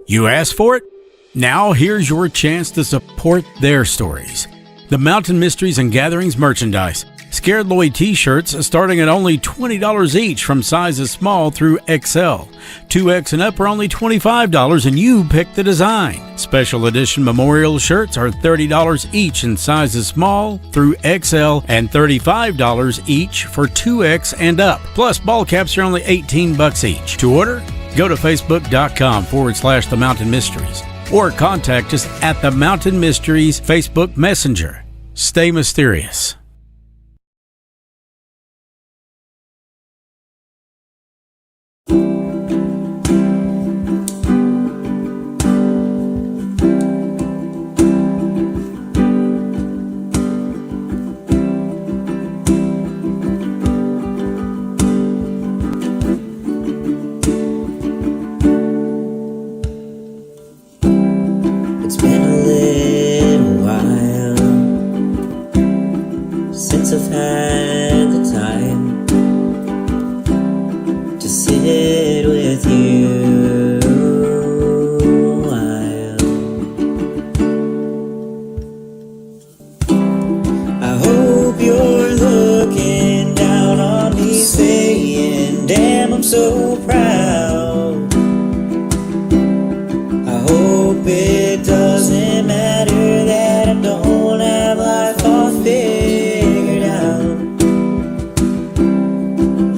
You asked for it? Now here's your chance to support their stories. The Mountain Mysteries and Gatherings merchandise. Scared Lloyd t-shirts starting at only $20 each from sizes small through XL. 2X and up are only $25 and you pick the design. Special edition memorial shirts are $30 each in sizes small through XL and $35 each for 2X and up. Plus ball caps are only $18 each. To order, go to facebook.com/The Mountain Mysteries or contact us at the Mountain Mysteries Facebook Messenger. Stay mysterious. It's been a little while since I've had the time to sit with you a while. I hope you're looking down on me saying, damn, I'm so proud. I hope it doesn't matter that I don't have life all figured out.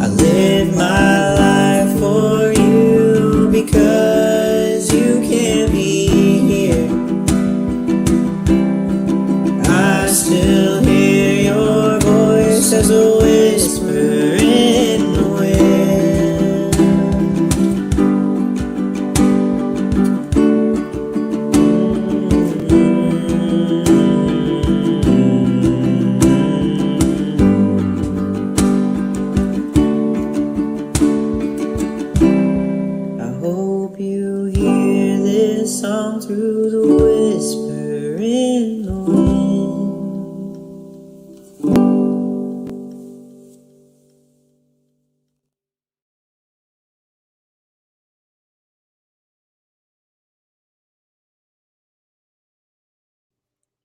I live my life for you because you can't be here. I still hear your voice as a whisper in the wind. I hope you hear this song through the whisper in the wind.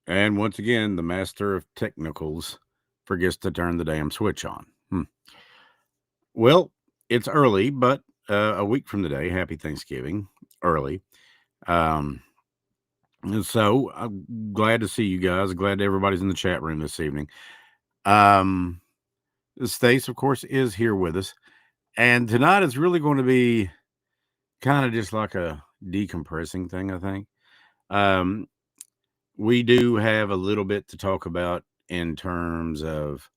And once again, the master of technicals forgets to turn the damn switch on. Well, it's early, but a week from today, happy Thanksgiving, early. And so I'm glad to see you guys. Glad everybody's in the chat room this evening. Stace, of course, is here with us. And tonight is really going to be kind of just like a decompressing thing, I think. We do have a little bit to talk about in terms of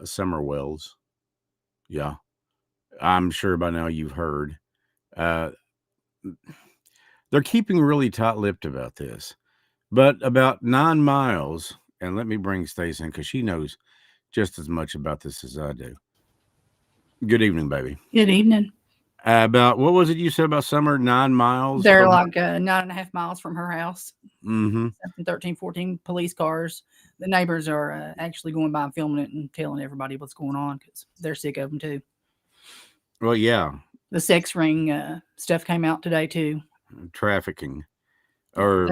summer wells. Yeah. I'm sure by now you've heard. They're keeping really tight-lipped about this. But about 9 miles, and let me bring Stace in because she knows just as much about this as I do. Good evening, baby. Good evening. About what was it you said about summer? 9 miles? They're like 9.5 miles from her house. Mm-hmm. 13, 14 police cars. The neighbors are actually going by and filming it and telling everybody what's going on because they're sick of them too. Well, yeah. The sex ring stuff came out today too. Trafficking or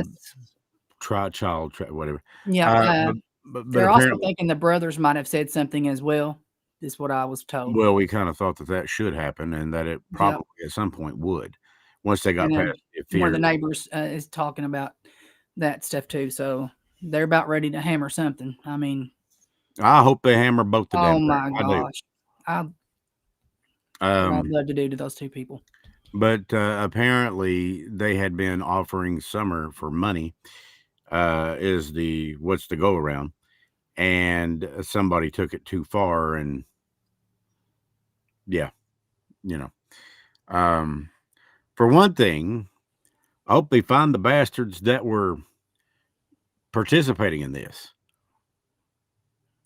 whatever. Yeah. But they're also thinking the brothers might have said something as well, is what I was told. Well, we kind of thought that should happen and that it probably at some point would once they got past the fear. One of the neighbors is talking about that stuff too. So they're about ready to hammer something. I mean, I hope they hammer both of them. Oh my gosh. I'd love to do to those two people. But apparently they had been offering Summer for money is what's the go around, and somebody took it too far, and yeah, for one thing, I hope they find the bastards that were participating in this.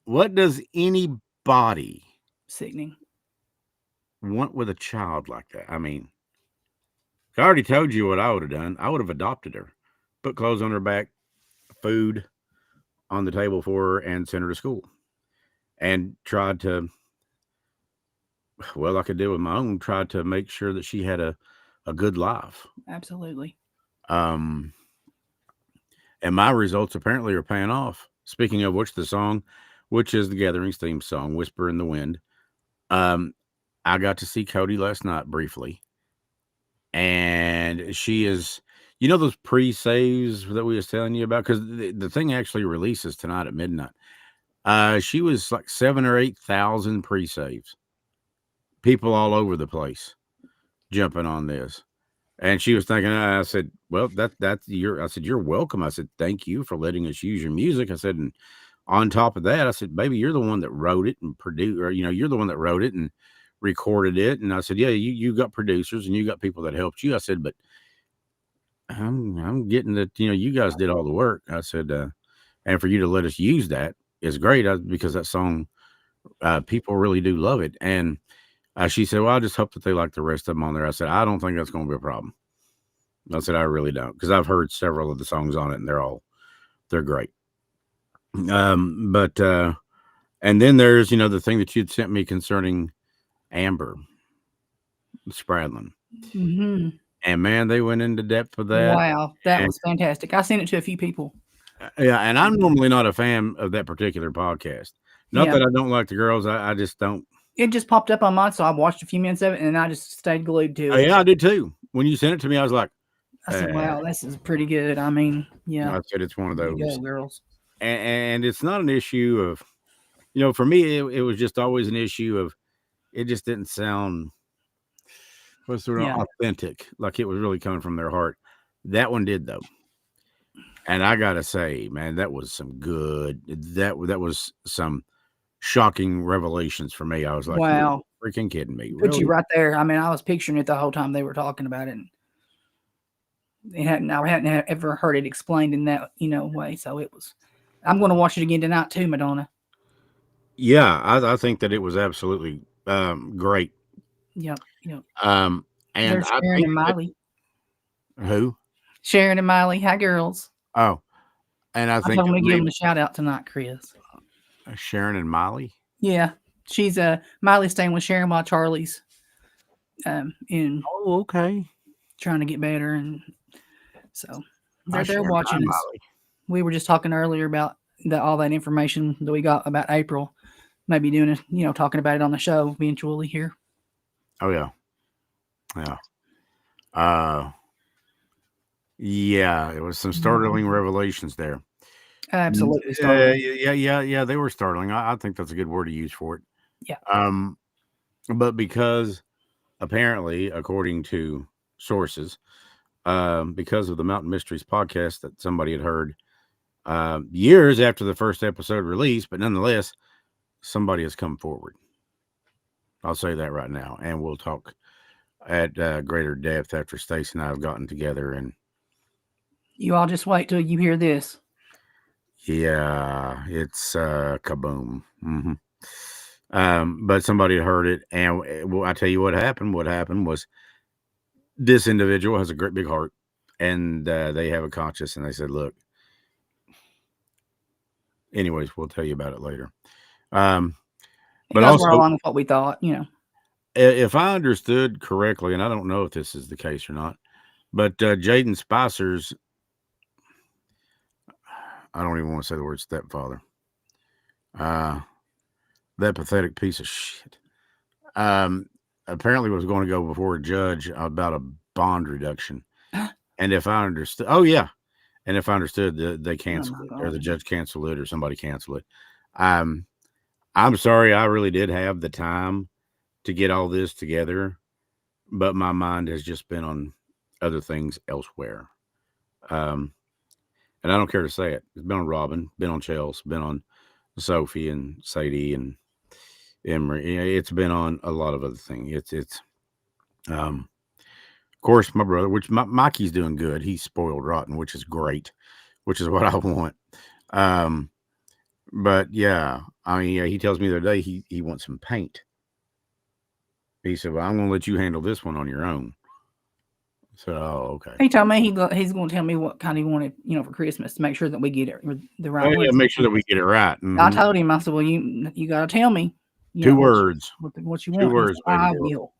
What does anybody sickening want with a child like that? I mean, I already told you what I would have done. I would have adopted her, put clothes on her back, food on the table for her, and sent her to school. And tried to, well, I could deal with my own, try to make sure that she had a good life. Absolutely. Um, and my results apparently are paying off. Speaking of which, the song, which is the Gatherings theme song, "Whisper in the Wind," um, I got to see Cody last night briefly, and she is, those pre-saves that we was telling you about, because the thing actually releases tonight at midnight. She was like 7 or 8 thousand pre-saves, people all over the place jumping on this. And she was thinking, I said, well, I said, you're welcome. I said, thank you for letting us use your music. I said, and on top of that, I said, baby, you're the one that wrote it and produced, or, you're the one that wrote it and recorded it. And I said, yeah, you got producers and you got people that helped you. I said, but I'm getting that, you guys did all the work. I said, and for you to let us use that is great, because that song, people really do love it. And she said, well, I just hope that they like the rest of them on there. I said, I don't think that's going to be a problem. I said, I really don't, because I've heard several of the songs on it and they're great. But and then there's, the thing that you'd sent me concerning Amber Spradlin. Mm-hmm. And man, they went into depth with that. Wow, that was fantastic. I sent it to a few people. Yeah, and I'm normally not a fan of that particular podcast. Not that I don't like the girls, I just don't. It just popped up on mine, so I watched a few minutes of it, and I just stayed glued to it. Yeah, I did too. When you sent it to me, I was like, I said, wow, this is pretty good. I mean, yeah. I said, it's one of those. Go, girls. And it's not an issue of, for me, it was just always an issue of, it just didn't sound authentic, like it was really coming from their heart. That one did, though. And I gotta say, man, that was some good, that was some shocking revelations for me. I was like, wow, you're freaking kidding me. Put you right there. I mean, I was picturing it the whole time they were talking about it. And I hadn't ever heard it explained in that, way. So it was, I'm going to watch it again tonight too, Madonna. Yeah, I think that it was absolutely great. Yep. And there's Sharon and Miley. Who? Sharon and Miley. Hi, girls. Oh, and I think I'm going to give them a shout out tonight, Chris. Sharon and Miley. Yeah, she's Miley staying with Sharon while Charlie's in. Oh, okay. Trying to get better, and so they're watching us. We were just talking earlier about all that information that we got about April. Maybe doing it, talking about it on the show eventually here. Oh yeah. Yeah, it was some startling revelations there. Absolutely startling. Yeah, they were startling. I think that's a good word to use for it. Yeah. But because apparently, according to sources, because of the Mountain Mysteries podcast that somebody had heard years after the first episode released, but nonetheless, somebody has come forward. I'll say that right now, and we'll talk at greater depth after Stacia and I have gotten together. And you all just wait till you hear this. Yeah, it's kaboom. Mm-hmm. But somebody had heard it, and I tell you what happened. What happened was this individual has a great big heart, and they have a conscience, and they said, look, anyways, we'll tell you about it later. But also, along with what we thought, if I understood correctly, and I don't know if this is the case or not, but Jaden Spicer's, I don't even want to say the word stepfather, that pathetic piece of shit, apparently was going to go before a judge about a bond reduction. And if I understood, and if I understood, they canceled it, or the judge canceled it, or somebody canceled it. I'm sorry, I really did have the time to get all this together, but my mind has just been on other things elsewhere. And I don't care to say it. It's been on Robin, been on Chelsea, been on Sophie and Sadie and Emery. It's been on a lot of other things. Of course, my brother, which Mikey's doing good. He's spoiled rotten, which is great, which is what I want. But yeah, I mean, he tells me the other day he wants some paint. He said, well, I'm going to let you handle this one on your own. So, okay. He told me he's going to tell me what kind he wanted, for Christmas to make sure that we get it the right way. Make sure that we get it right. Mm-hmm. I told him, I said, well, you got to tell me. you Two know words. what you Two want. He words, said, baby I girl. will.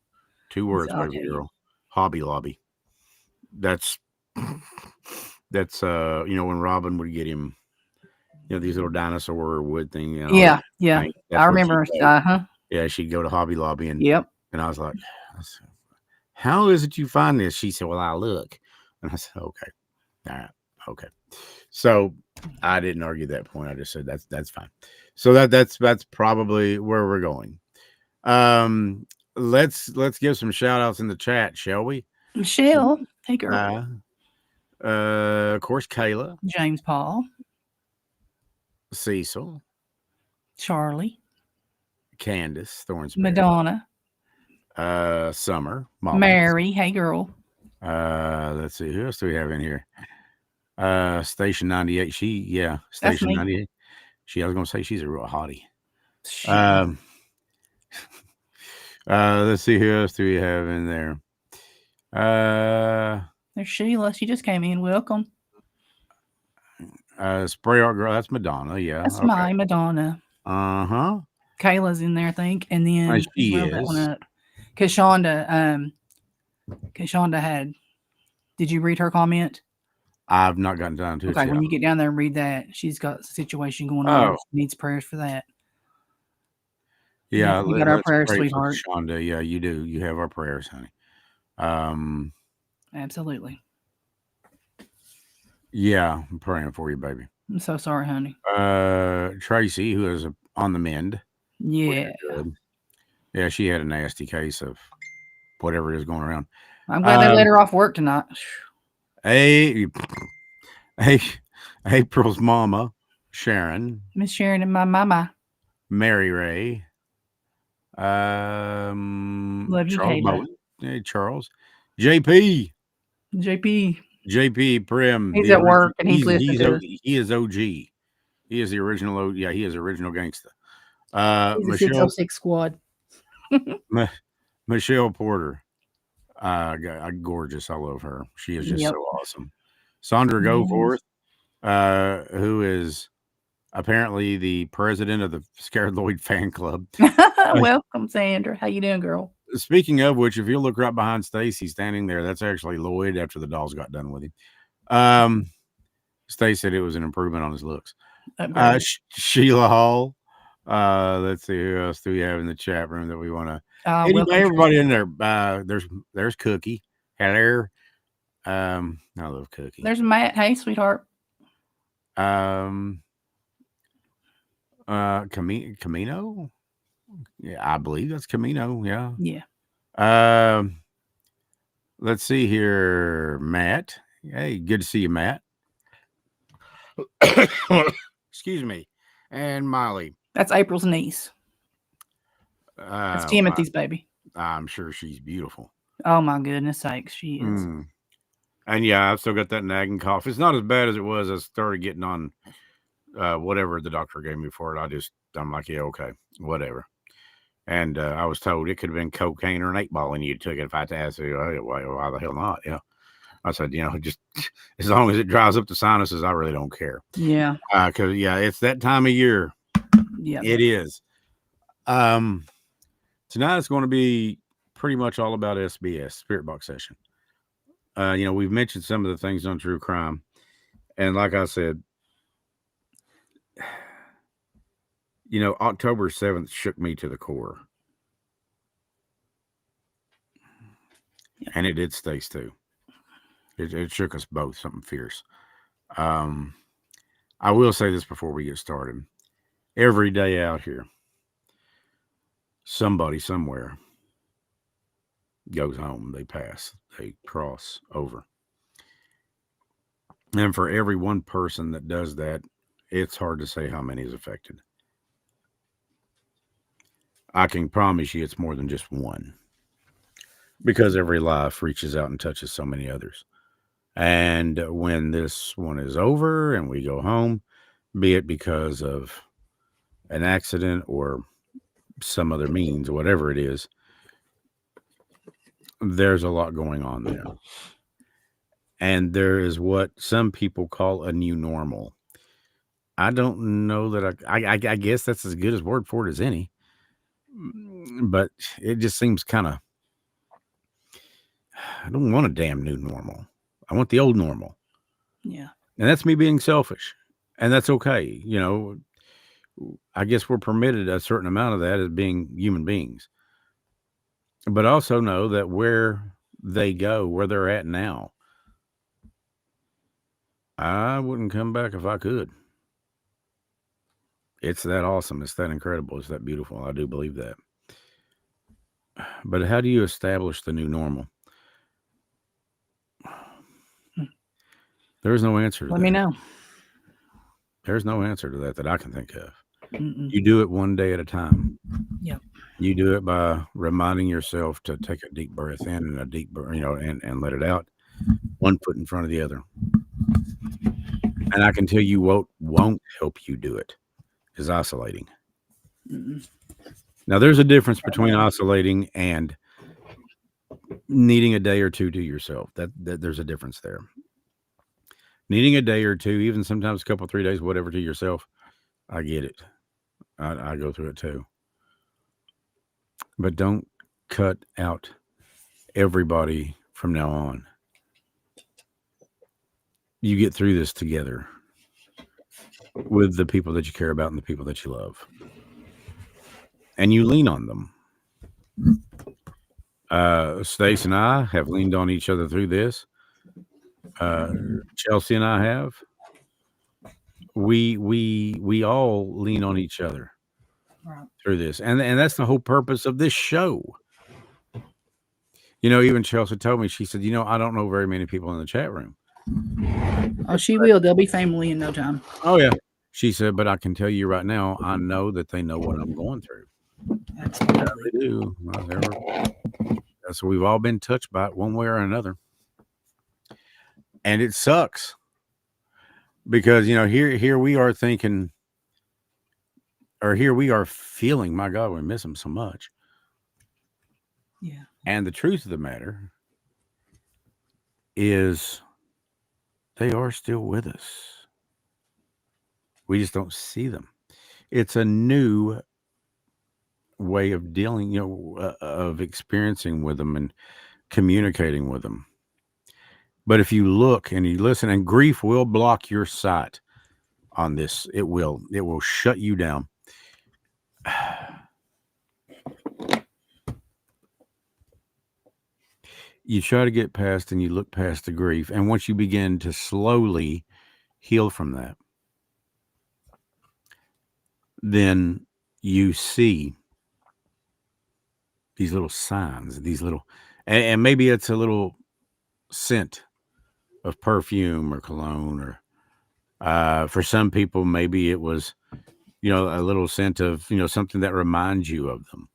2 He words, said, I'll baby tell you. girl. Hobby Lobby. That's when Robin would get him, these little dinosaur wood thing, Yeah, yeah. paint. I That's where she'd remember. go. Uh-huh. Yeah, she'd go to Hobby Lobby and Yep. I was like, how is it you find this? She said, well, I look. And I said, okay. All right. Okay. So I didn't argue that point. I just said that's fine. So that's probably where we're going. Let's give some shout outs in the chat, shall we? Michelle. Hey, girl. Of course, Kayla, James Paul. Cecil, Charlie. Candace, Thornsberry, Madonna. Summer, Mama. Mary. Hey, girl. Let's see, who else do we have in here? Station 98. Station me. 98. I was gonna say she's a real hottie. Shit. Let's see, who else do we have in there? There's Sheila. She just came in. Welcome. Spray art girl. That's Madonna. Yeah, That's my Madonna. Uh-huh. Kayla's in there, I think, and then she round that one is. up. Kashonda had. Did you read her comment? I've not gotten down to it. Okay, when you get down there and read that, she's got a situation going on. She needs prayers for that. Yeah, you got our prayers, sweetheart. Shonda, yeah, you do. You have our prayers, honey. Absolutely. Yeah, I'm praying for you, baby. I'm so sorry, honey. Tracy, who is on the mend. Yeah. Yeah, she had a nasty case of whatever is going around. I'm glad they let her off work tonight. Hey, April's mama, Sharon. Miss Sharon and my mama. Mary Ray. Love you, Charles Kayla. Bowen. Hey, Charles. JP Prim. He's at work and he's listening to us. He is OG. He is the original. Yeah, he is the original gangster. He's a 606 squad. Michelle Porter. Gorgeous. I love her. She is just so awesome. Sandra Goforth, who is apparently the president of the Scared Lloyd fan club. Welcome, Sandra. How you doing, girl? Speaking of which, if you look right behind Stacy standing there, that's actually Lloyd after the dolls got done with him. Stacy said it was an improvement on his looks. Sheila Hall. Let's see, who else do we have in the chat room that we want to? Everybody in there. There's Cookie. Hello. I love Cookie. There's Matt. Hey, sweetheart. Camino. Yeah, I believe that's Camino. Yeah. Yeah. Let's see here, Matt. Hey, good to see you, Matt. Excuse me. And Molly. That's April's niece. That's Timothy's baby. I'm sure she's beautiful. Oh my goodness sakes, she is. And yeah, I've still got that nagging cough. It's not as bad as it was. I started getting on whatever the doctor gave me for it. I'm like, yeah, okay, whatever. And I was told it could have been cocaine or an 8-ball, and you took it. If I had to ask you, why the hell not? Yeah. I said, just as long as it dries up the sinuses, I really don't care. Yeah. Because it's that time of year. Yeah, it is. Tonight it's going to be pretty much all about SBS, Spirit Box Session. We've mentioned some of the things on true crime, and like I said, October 7th shook me to the core, and it did Stace too. It shook us both, something fierce. I will say this before we get started. Every day out here, somebody somewhere goes home. They pass. They cross over. And for every one person that does that, it's hard to say how many is affected. I can promise you it's more than just one. Because every life reaches out and touches so many others. And when this one is over and we go home, be it because of an accident or some other means, whatever it is, there's a lot going on there. And there is what some people call a new normal. I don't know that I guess that's as good a word for it as any. but it just seems kind of. I don't want a damn new normal. I want the old normal, Yeah. and that's me being selfish, and that's okay. I guess we're permitted a certain amount of that as being human beings, but also know that where they go, where they're at now, I wouldn't come back if I could. It's that awesome. It's that incredible. It's that beautiful. I do believe that. But how do you establish the new normal? There's no answer to Let that. me know. There's no answer to that I can think of. Mm-mm. You do it one day at a time. Yep. You do it by reminding yourself to take a deep breath in and a deep breath, and let it out, one foot in front of the other. And I can tell you what won't help you do it is isolating. Mm-mm. Now, there's a difference between isolating and needing a day or two to yourself. That there's a difference there. Needing a day or two, even sometimes a couple, 3 days, whatever, to yourself, I get it. I go through it too. But don't cut out everybody from now on. You get through this together with the people that you care about and the people that you love. And you lean on them. Stace and I have leaned on each other through this. Chelsea and I have. We all lean on each other Right. through this, and that's the whole purpose of this show. Even Chelsea told me, she said, I don't know very many people in the chat room. Oh, she will. They'll be family in no time. Oh yeah, she said, but I can tell you right now, I know that they know what I'm going through. Absolutely. They do. So we've all been touched by it one way or another, and it sucks because here we are thinking, or here we are feeling, my God, we miss them so much. Yeah. And the truth of the matter is, they are still with us. We just don't see them. It's a new way of dealing, of experiencing with them and communicating with them. But if you look and you listen, and grief will block your sight on this, it will shut you down. You try to get past and you look past the grief. And once you begin to slowly heal from that, then you see these little signs, and maybe it's a little scent of perfume or cologne, or for some people, maybe it was, a little scent of, something that reminds you of them,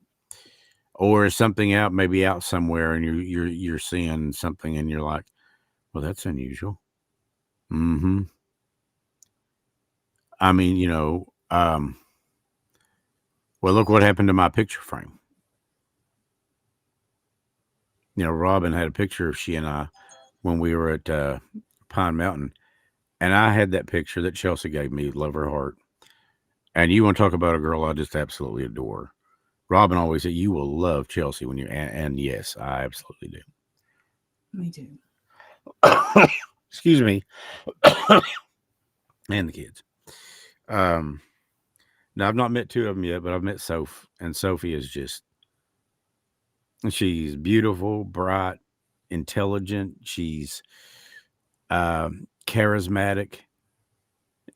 or something maybe out somewhere, and you're seeing something and you're like, well, that's unusual. Mm-hmm. I mean, well, look what happened to my picture frame. Robin had a picture of she and I when we were at Pine Mountain, and I had that picture that Chelsea gave me, love her heart. And you want to talk about a girl I just absolutely adore. Robin always said, you will love Chelsea when you're, and yes, I absolutely do. Me too. Excuse me. And the kids. Now, I've not met two of them yet, but I've met Soph, and Sophie is she's beautiful, bright, intelligent. She's charismatic,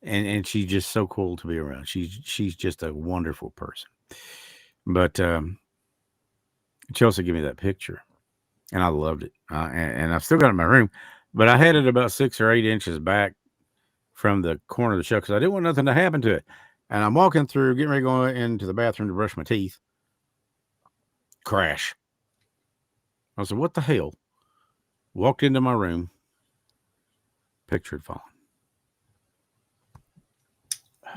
and she's just so cool to be around. She's just a wonderful person. But Chelsea gave me that picture, and I loved it. And I've still got it in my room, but I had it about 6 or 8 inches back from the corner of the shelf because I didn't want nothing to happen to it. And I'm walking through, getting ready to go into the bathroom to brush my teeth. Crash. I said, what the hell? Walked into my room. Picture had fallen.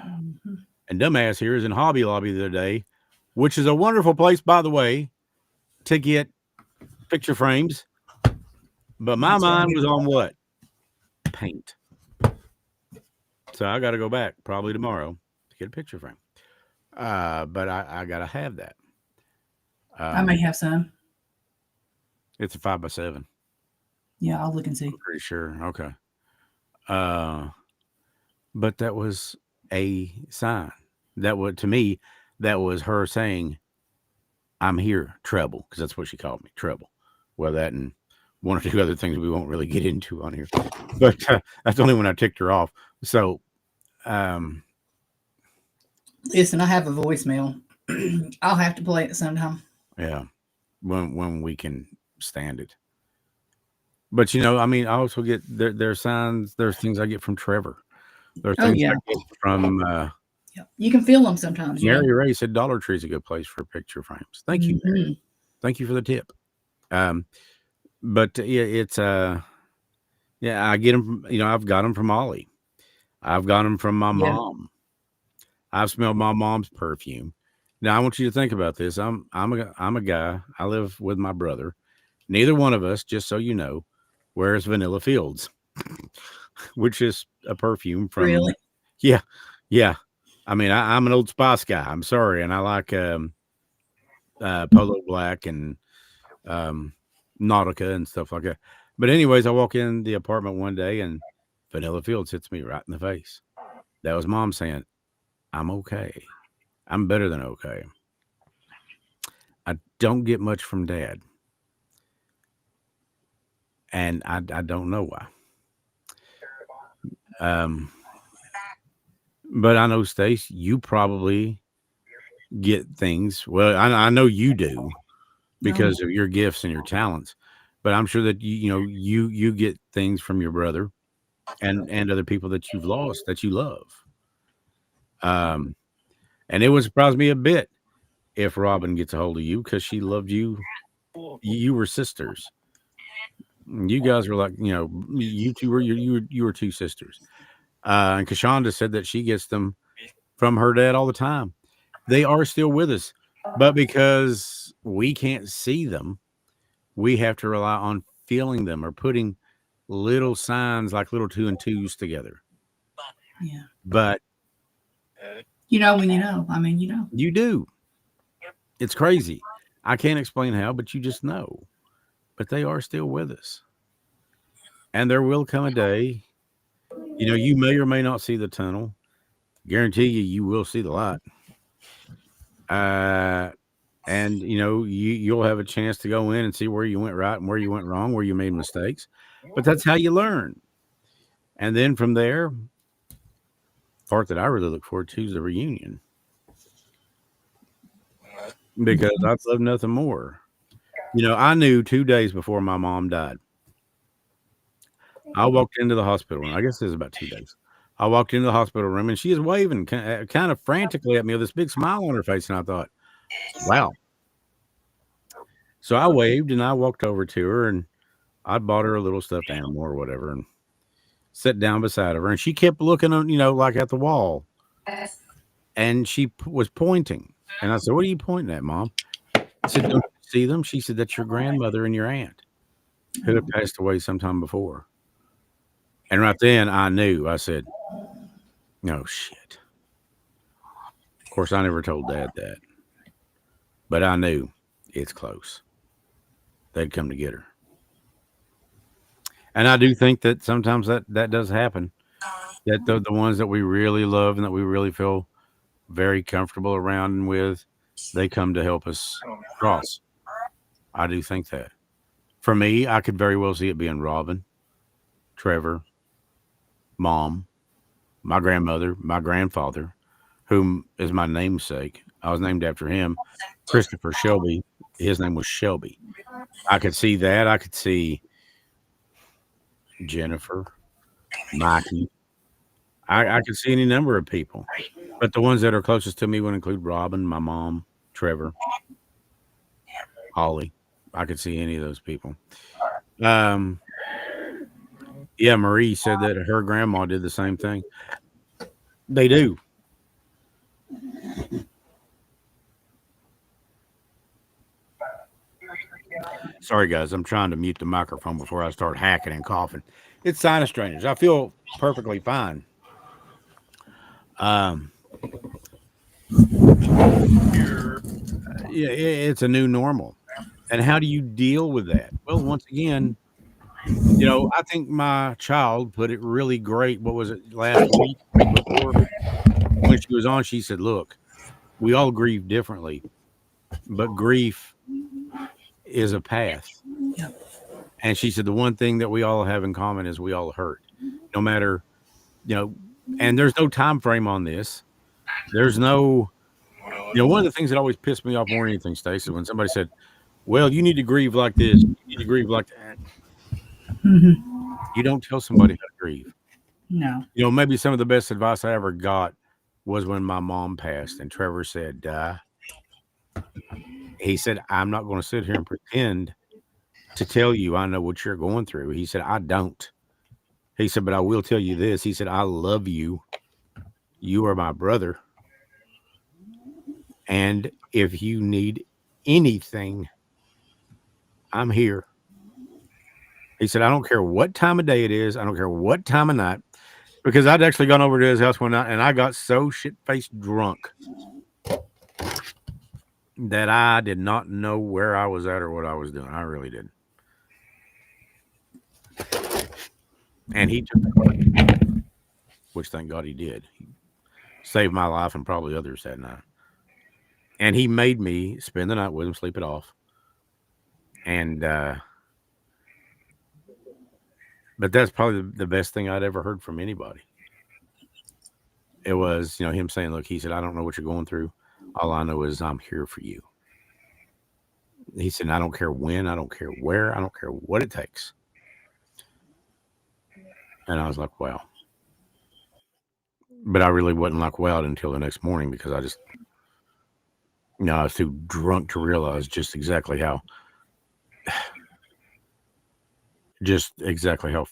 Mm-hmm. And dumbass here is in Hobby Lobby the other day, which is a wonderful place, by the way, to get picture frames. But my mind was on what? Paint. So I got to go back probably tomorrow to get a picture frame. But I got to have that. I may have some. It's a 5x7. Yeah, I'll look and see. I'm pretty sure. Okay. But that was a sign. That would to me, that was her saying, "I'm here, Treble," because that's what she called me, Treble. Well, that and one or two other things we won't really get into on here, but that's only when I ticked her off. So, Listen, I have a voicemail. I'll have to play it sometime. yeah, when we can stand it. But I mean, I also get there's signs. There's things I get from Trevor. There's Oh things yeah, I get from yeah. You can feel them sometimes. Mary Ray said Dollar Tree's a good place for picture frames. Thank you, Mary. Mm-hmm. Thank you for the tip. But yeah, it's yeah, I get them. I've got them from Ollie. I've got them from my Yeah. mom. I've smelled my mom's perfume. Now I want you to think about this. I'm a guy. I live with my brother. Neither one of us, just so you know, wears Vanilla Fields, which is a perfume from. Really? Yeah, yeah. I mean, I'm an Old Spice guy. I'm sorry, and I like Polo Black and Nautica and stuff like that. But anyways, I walk in the apartment one day and Vanilla Fields hits me right in the face. That was Mom saying, "I'm okay. I'm better than okay." I don't get much from Dad, and I don't know why. But I know, Stace, you probably get things. Well, I know you do because of your gifts and your talents. But I'm sure that you get things from your brother and other people that you've lost that you love. And it would surprise me a bit if Robin gets a hold of you because she loved you. You were sisters. You guys were like, you two were you were two sisters. And Kashonda said that she gets them from her dad all the time. They are still with us, but because we can't see them, we have to rely on feeling them or putting little signs like little 2 and 2s together. Yeah. But when you know. I mean, you do. It's crazy. I can't explain how, but you just know. But they are still with us. And there will come a day, you may or may not see the tunnel. Guarantee you will see the light. And you'll have a chance to go in and see where you went right and where you went wrong, where you made mistakes. But that's how you learn. And then from there, part that I really look forward to is the reunion. Because I'd love nothing more. I knew 2 days before my mom died. I walked into the hospital room. I guess it was about 2 days. I walked into the hospital room and she was waving kind of frantically at me with this big smile on her face. And I thought, wow. So I waved and I walked over to her and I bought her a little stuffed animal or whatever and sat down beside her. And she kept looking, like at the wall. And she was pointing. And I said, "What are you pointing at, Mom?" I said, "Don't you see them?" She said, "That's your grandmother and your aunt who had passed away sometime before." And right then I knew. I said, "No shit." Of course, I never told Dad that. But I knew it's close. They'd come to get her. And I do think that sometimes that does happen. That the ones that we really love and that we really feel very comfortable around and with, they come to help us cross. I do think that. For me, I could very well see it being Robin, Trevor, Mom, my grandmother, my grandfather, whom is my namesake. I was named after him, Christopher Shelby. His name was Shelby. I could see that. I could see Jennifer, Mikey. I could see any number of people. But the ones that are closest to me would include Robin, my mom, Trevor, Holly. I could see any of those people. Yeah, Marie said that her grandma did the same thing. They do. Sorry, guys. I'm trying to mute the microphone before I start hacking and coughing. It's sinus drainage. I feel perfectly fine. Yeah, it's a new normal. And how do you deal with that? Well, once again, I think my child put it really great. What was it last week before when she was on? She said, "Look, we all grieve differently, but grief is a path." Yep. And she said, "The one thing that we all have in common is we all hurt, no matter, you know." And there's no time frame on this. There's no, one of the things that always pissed me off more than anything, Stacy, when somebody said, "Well, you need to grieve like this. You need to grieve like that." You don't tell somebody how to grieve. No. Maybe some of the best advice I ever got was when my mom passed, and Trevor said, he said, "I'm not going to sit here and pretend to tell you I know what you're going through." He said, "I don't." He said, "But I will tell you this." He said, "I love you. You are my brother. And if you need anything, I'm here." He said, "I don't care what time of day it is. I don't care what time of night." Because I'd actually gone over to his house one night and I got so shit-faced drunk that I did not know where I was at or what I was doing. I really didn't. And he took the car, which thank God he did. He saved my life and probably others that night. And he made me spend the night with him, sleep it off. And, but that's probably the best thing I'd ever heard from anybody. It was, him saying, "Look," he said, "I don't know what you're going through. All I know is I'm here for you." He said, "I don't care when, I don't care where, I don't care what it takes." And I was like, wow. But I really wasn't like wowed until the next morning because I just, I was too drunk to realize just exactly how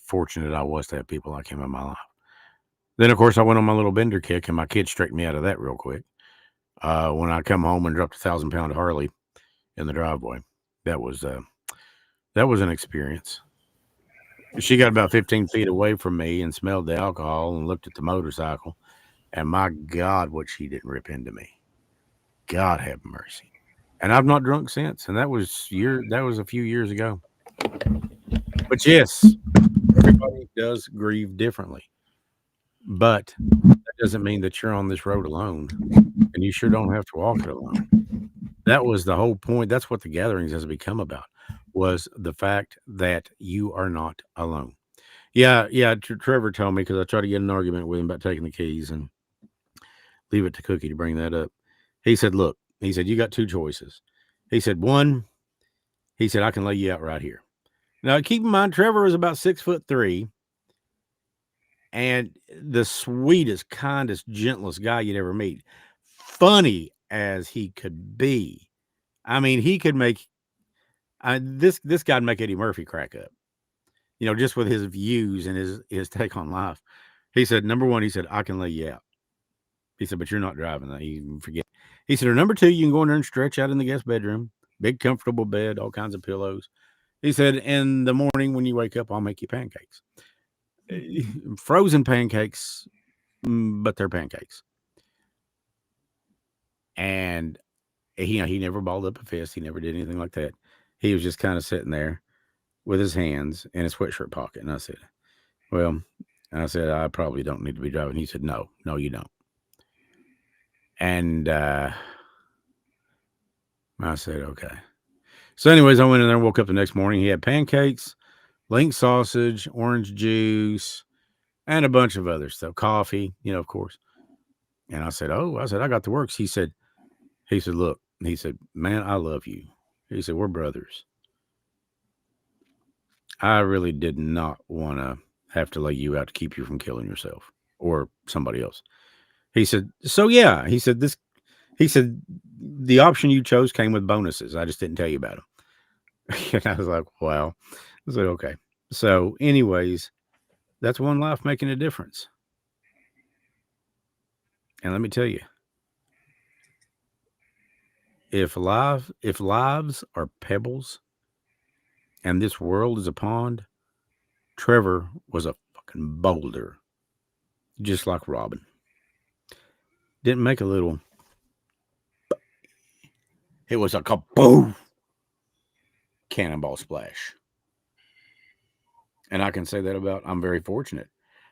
fortunate I was to have people like him in my life. Then, of course, I went on my little bender kick, and my kids straightened me out of that real quick. When I come home and dropped a 1,000-pound Harley in the driveway, that was an experience. She got about 15 feet away from me and smelled the alcohol and looked at the motorcycle, and my God, what she didn't rip into me. God have mercy. And I've not drunk since, and that was a few years ago. But yes, everybody does grieve differently. But that doesn't mean that you're on this road alone, and you sure don't have to walk it alone. That was the whole point. That's what the gatherings has become about, was the fact that you are not alone. Yeah. Trevor told me, because I tried to get in an argument with him about taking the keys, and leave it to Cookie to bring that up. He said, "Look," he said, "you got two choices." He said, "One," he said, "I can lay you out right here." Now, keep in mind, Trevor is about 6'3", and the sweetest, kindest, gentlest guy you'd ever meet. Funny as he could be. I mean, he could make this guy'd make Eddie Murphy crack up. Just with his views and his take on life. He said, number one, he said, "I can lay you out." He said, "But you're not driving that. You forget." He said, "Or number two, you can go in there and stretch out in the guest bedroom. Big, comfortable bed, all kinds of pillows." He said, "In the morning when you wake up, I'll make you pancakes." Frozen pancakes, but they're pancakes. And he never balled up a fist. He never did anything like that. He was just kind of sitting there with his hands in his sweatshirt pocket. And I said, "Well," I said, "I probably don't need to be driving." He said, No, you don't." And I said, "Okay." So anyways, I went in there and woke up the next morning. He had pancakes, link sausage, orange juice, and a bunch of other stuff. Coffee, of course. And I said, "Oh," I said, "I got the works." He said, "Look," he said, "Man, I love you." He said, "We're brothers. I really did not want to have to lay you out to keep you from killing yourself or somebody else." He said, "So yeah," he said, "the option you chose came with bonuses. I just didn't tell you about them." And I was like, wow. I said, okay. So anyways, that's one life making a difference. And let me tell you, if lives are pebbles and this world is a pond, Trevor was a fucking boulder, just like Robin. Didn't make a little. It was a kaboom, cannonball splash. And I can say that about, I'm very fortunate.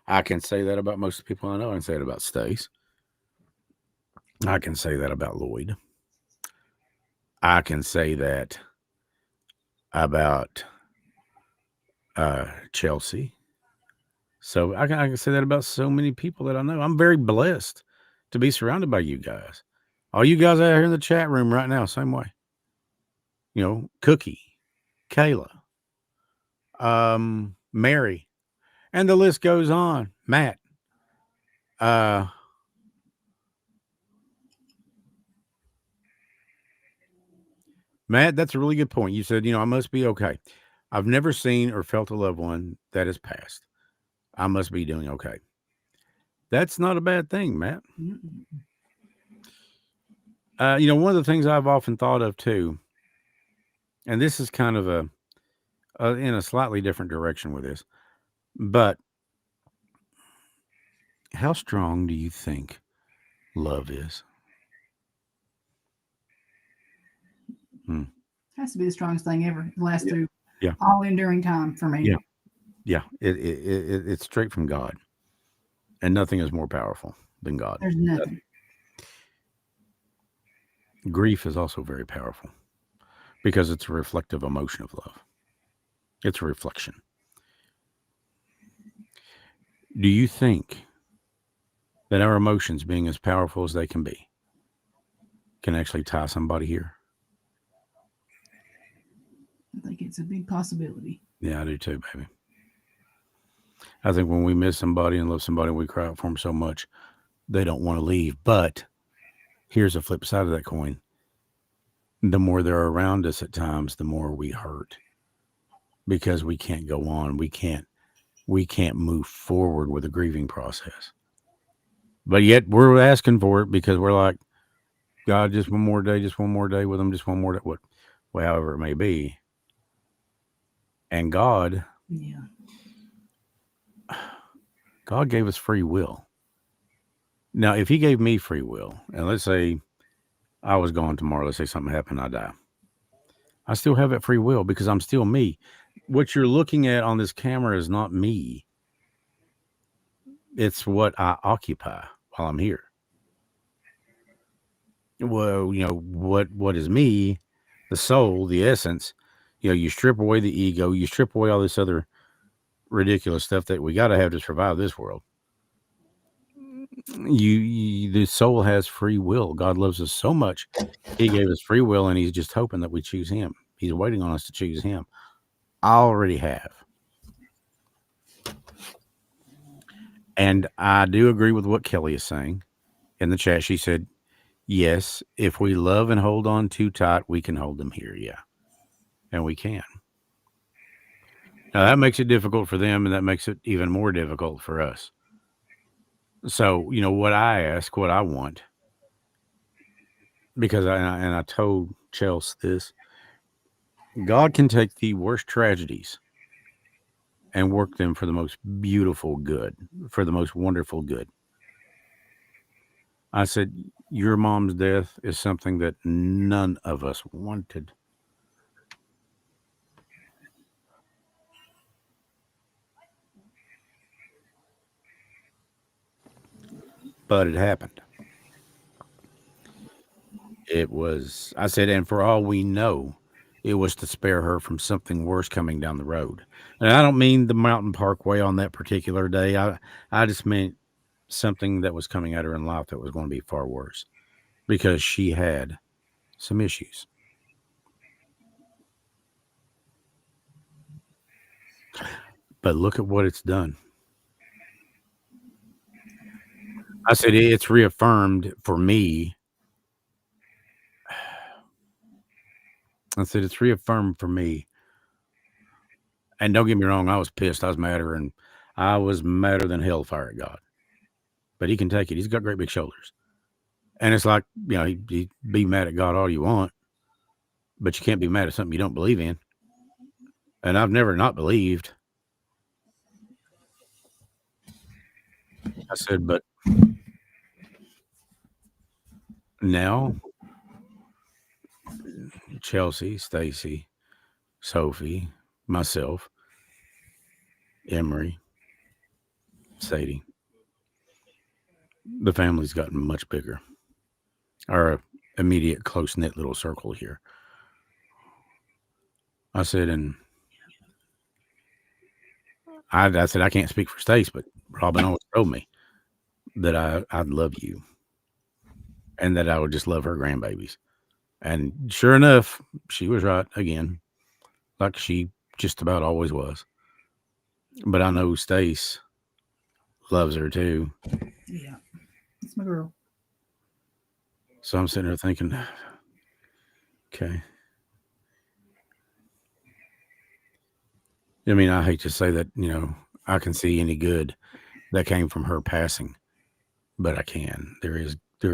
I can say that about most of the people I know. I can say it about Stace. I can say that about Lloyd. I can say that about Chelsea. So I can say that about so many people that I know. I'm very blessed to be surrounded by you guys. All you guys out here in the chat room right now, same way. You know, Cookie, Kayla, Mary, and the list goes on. Matt, Matt, that's a really good point. You said, I must be okay. I've never seen or felt a loved one that has passed. I must be doing okay. That's not a bad thing, Matt. One of the things I've often thought of too, and this is kind of in a slightly different direction with this, but how strong do you think love is? Has to be the strongest thing ever. It lasts through Yeah. all enduring time for me. Yeah. It's straight from God, and nothing is more powerful than God. There's nothing. Grief is also very powerful because it's a reflective emotion of love. It's a reflection. Do you think that our emotions, being as powerful as they can be, can actually tie somebody here? I think it's a big possibility. Yeah, I do too, baby. I think when we miss somebody and love somebody, we cry out for them so much, they don't want to leave. But here's the flip side of that coin. The more they're around us at times, the more we hurt because we can't go on. We can't move forward with the grieving process. But yet we're asking for it because we're like, God, just one more day with them, just one more day, however it may be. And God gave us free will. Now, if he gave me free will, and let's say I was gone tomorrow, let's say something happened, I die, I still have that free will because I'm still me. What you're looking at on this camera is not me. It's what I occupy while I'm here. Well, what is me, the soul, the essence, you strip away the ego, you strip away all this other ridiculous stuff that we got to have to survive this world. The soul has free will. God loves us so much. He gave us free will, and he's just hoping that we choose him. He's waiting on us to choose him. I already have. And I do agree with what Kelly is saying in the chat. She said, yes, if we love and hold on too tight, we can hold them here. Yeah. And we can. Now that makes it difficult for them, and that makes it even more difficult for us. So, what I ask, what I want, because I told Chelsea this, God can take the worst tragedies and work them for the most beautiful good, for the most wonderful good. I said, your mom's death is something that none of us wanted. But it happened. I said, and for all we know, it was to spare her from something worse coming down the road. And I don't mean the mountain parkway on that particular day. I just meant something that was coming at her in life that was going to be far worse because she had some issues. But look at what it's done. I said, it's reaffirmed for me. I said, it's reaffirmed for me. And don't get me wrong, I was pissed. I was madder than hellfire at God. But he can take it. He's got great big shoulders. And it's like, you be mad at God all you want, but you can't be mad at something you don't believe in. And I've never not believed. I said, but now Chelsea, Stacy, Sophie, myself, Emery, Sadie. The family's gotten much bigger. Our immediate, close knit little circle here. I said, and I said, I can't speak for Stace, but Robin always told me that I'd love you and that I would just love her grandbabies. And sure enough, she was right again, like she just about always was. But I know Stace loves her too. Yeah, it's my girl. So I'm sitting there thinking, okay. I mean, I hate to say that, I can see any good that came from her passing, but I can. There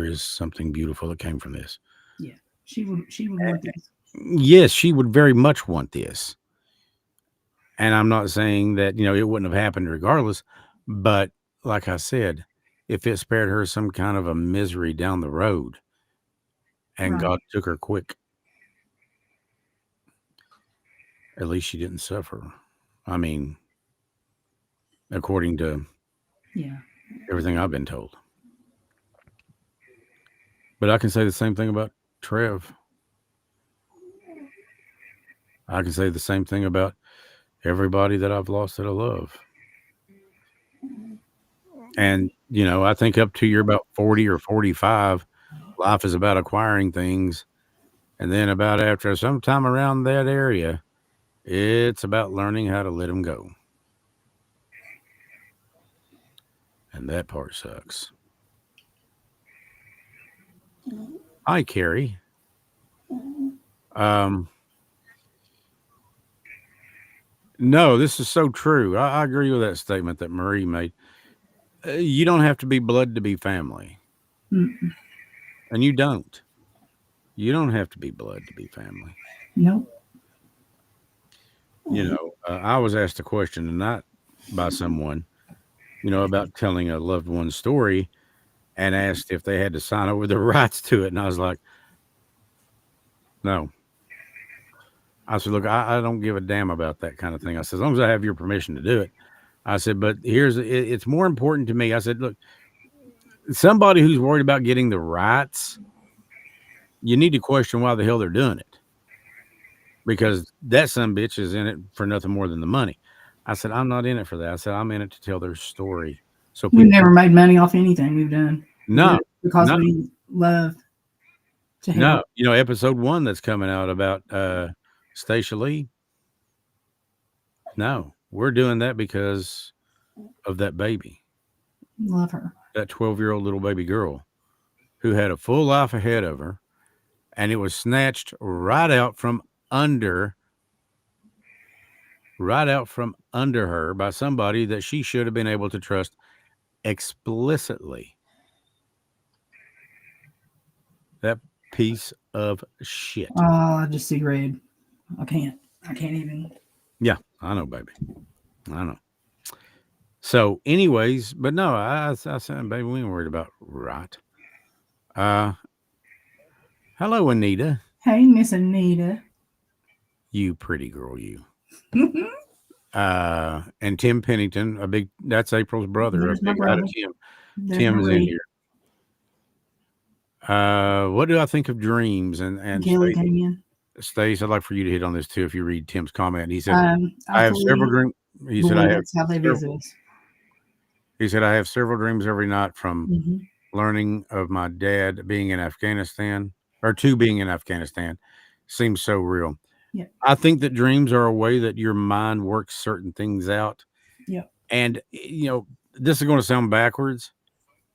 is something beautiful that came from this. Yeah, she would want this. Yes, she would very much want this. And I'm not saying that, it wouldn't have happened regardless, but like I said, if it spared her some kind of a misery down the road and Right. God took her quick, at least she didn't suffer. I mean, according to everything I've been told. But I can say the same thing about Trev. I can say the same thing about everybody that I've lost that I love. And, I think up to you're about 40 or 45, life is about acquiring things. And then about after sometime around that area, it's about learning how to let them go. And that part sucks. Hi, Carrie. No, this is so true. I agree with that statement that Marie made. You don't have to be blood to be family. Mm-mm. And you don't. You don't have to be blood to be family. Nope. I was asked a question tonight by someone, about telling a loved one's story and asked if they had to sign over the rights to it. And I was like, no. I said, look, I don't give a damn about that kind of thing. I said, as long as I have your permission to do it. I said, but it's more important to me. I said, look, somebody who's worried about getting the rights, you need to question why the hell they're doing it. Because that son bitch is in it for nothing more than the money. I said, I'm not in it for that. I said, I'm in it to tell their story. So we've never made money off anything we've done. No. Because we love to help. No. Episode 1 that's coming out about Stacia Lee. No, we're doing that because of that baby. Love her. That 12-year-old little baby girl who had a full life ahead of her, and it was snatched right out from under her by somebody that she should have been able to trust explicitly. That piece of shit. Oh, I just see red. I can't even. Yeah, I know, baby. I know. So, anyways, but no, I said, baby, we ain't worried about right. Hello, Anita. Hey, Miss Anita. You pretty girl, you. And Tim Pennington, that's April's brother. There's my brother. Tim. Tim's in here. What do I think of dreams? And Kelly came in. Stace, I'd like for you to hit on this too. If you read Tim's comment, he said, "I have several dreams." He said, "I have." That's how they visit us. He said, "I have several dreams every night from learning of my dad being in Afghanistan, or to being in Afghanistan. Seems so real." Yeah. I think that dreams are a way that your mind works certain things out. Yeah. And this is going to sound backwards,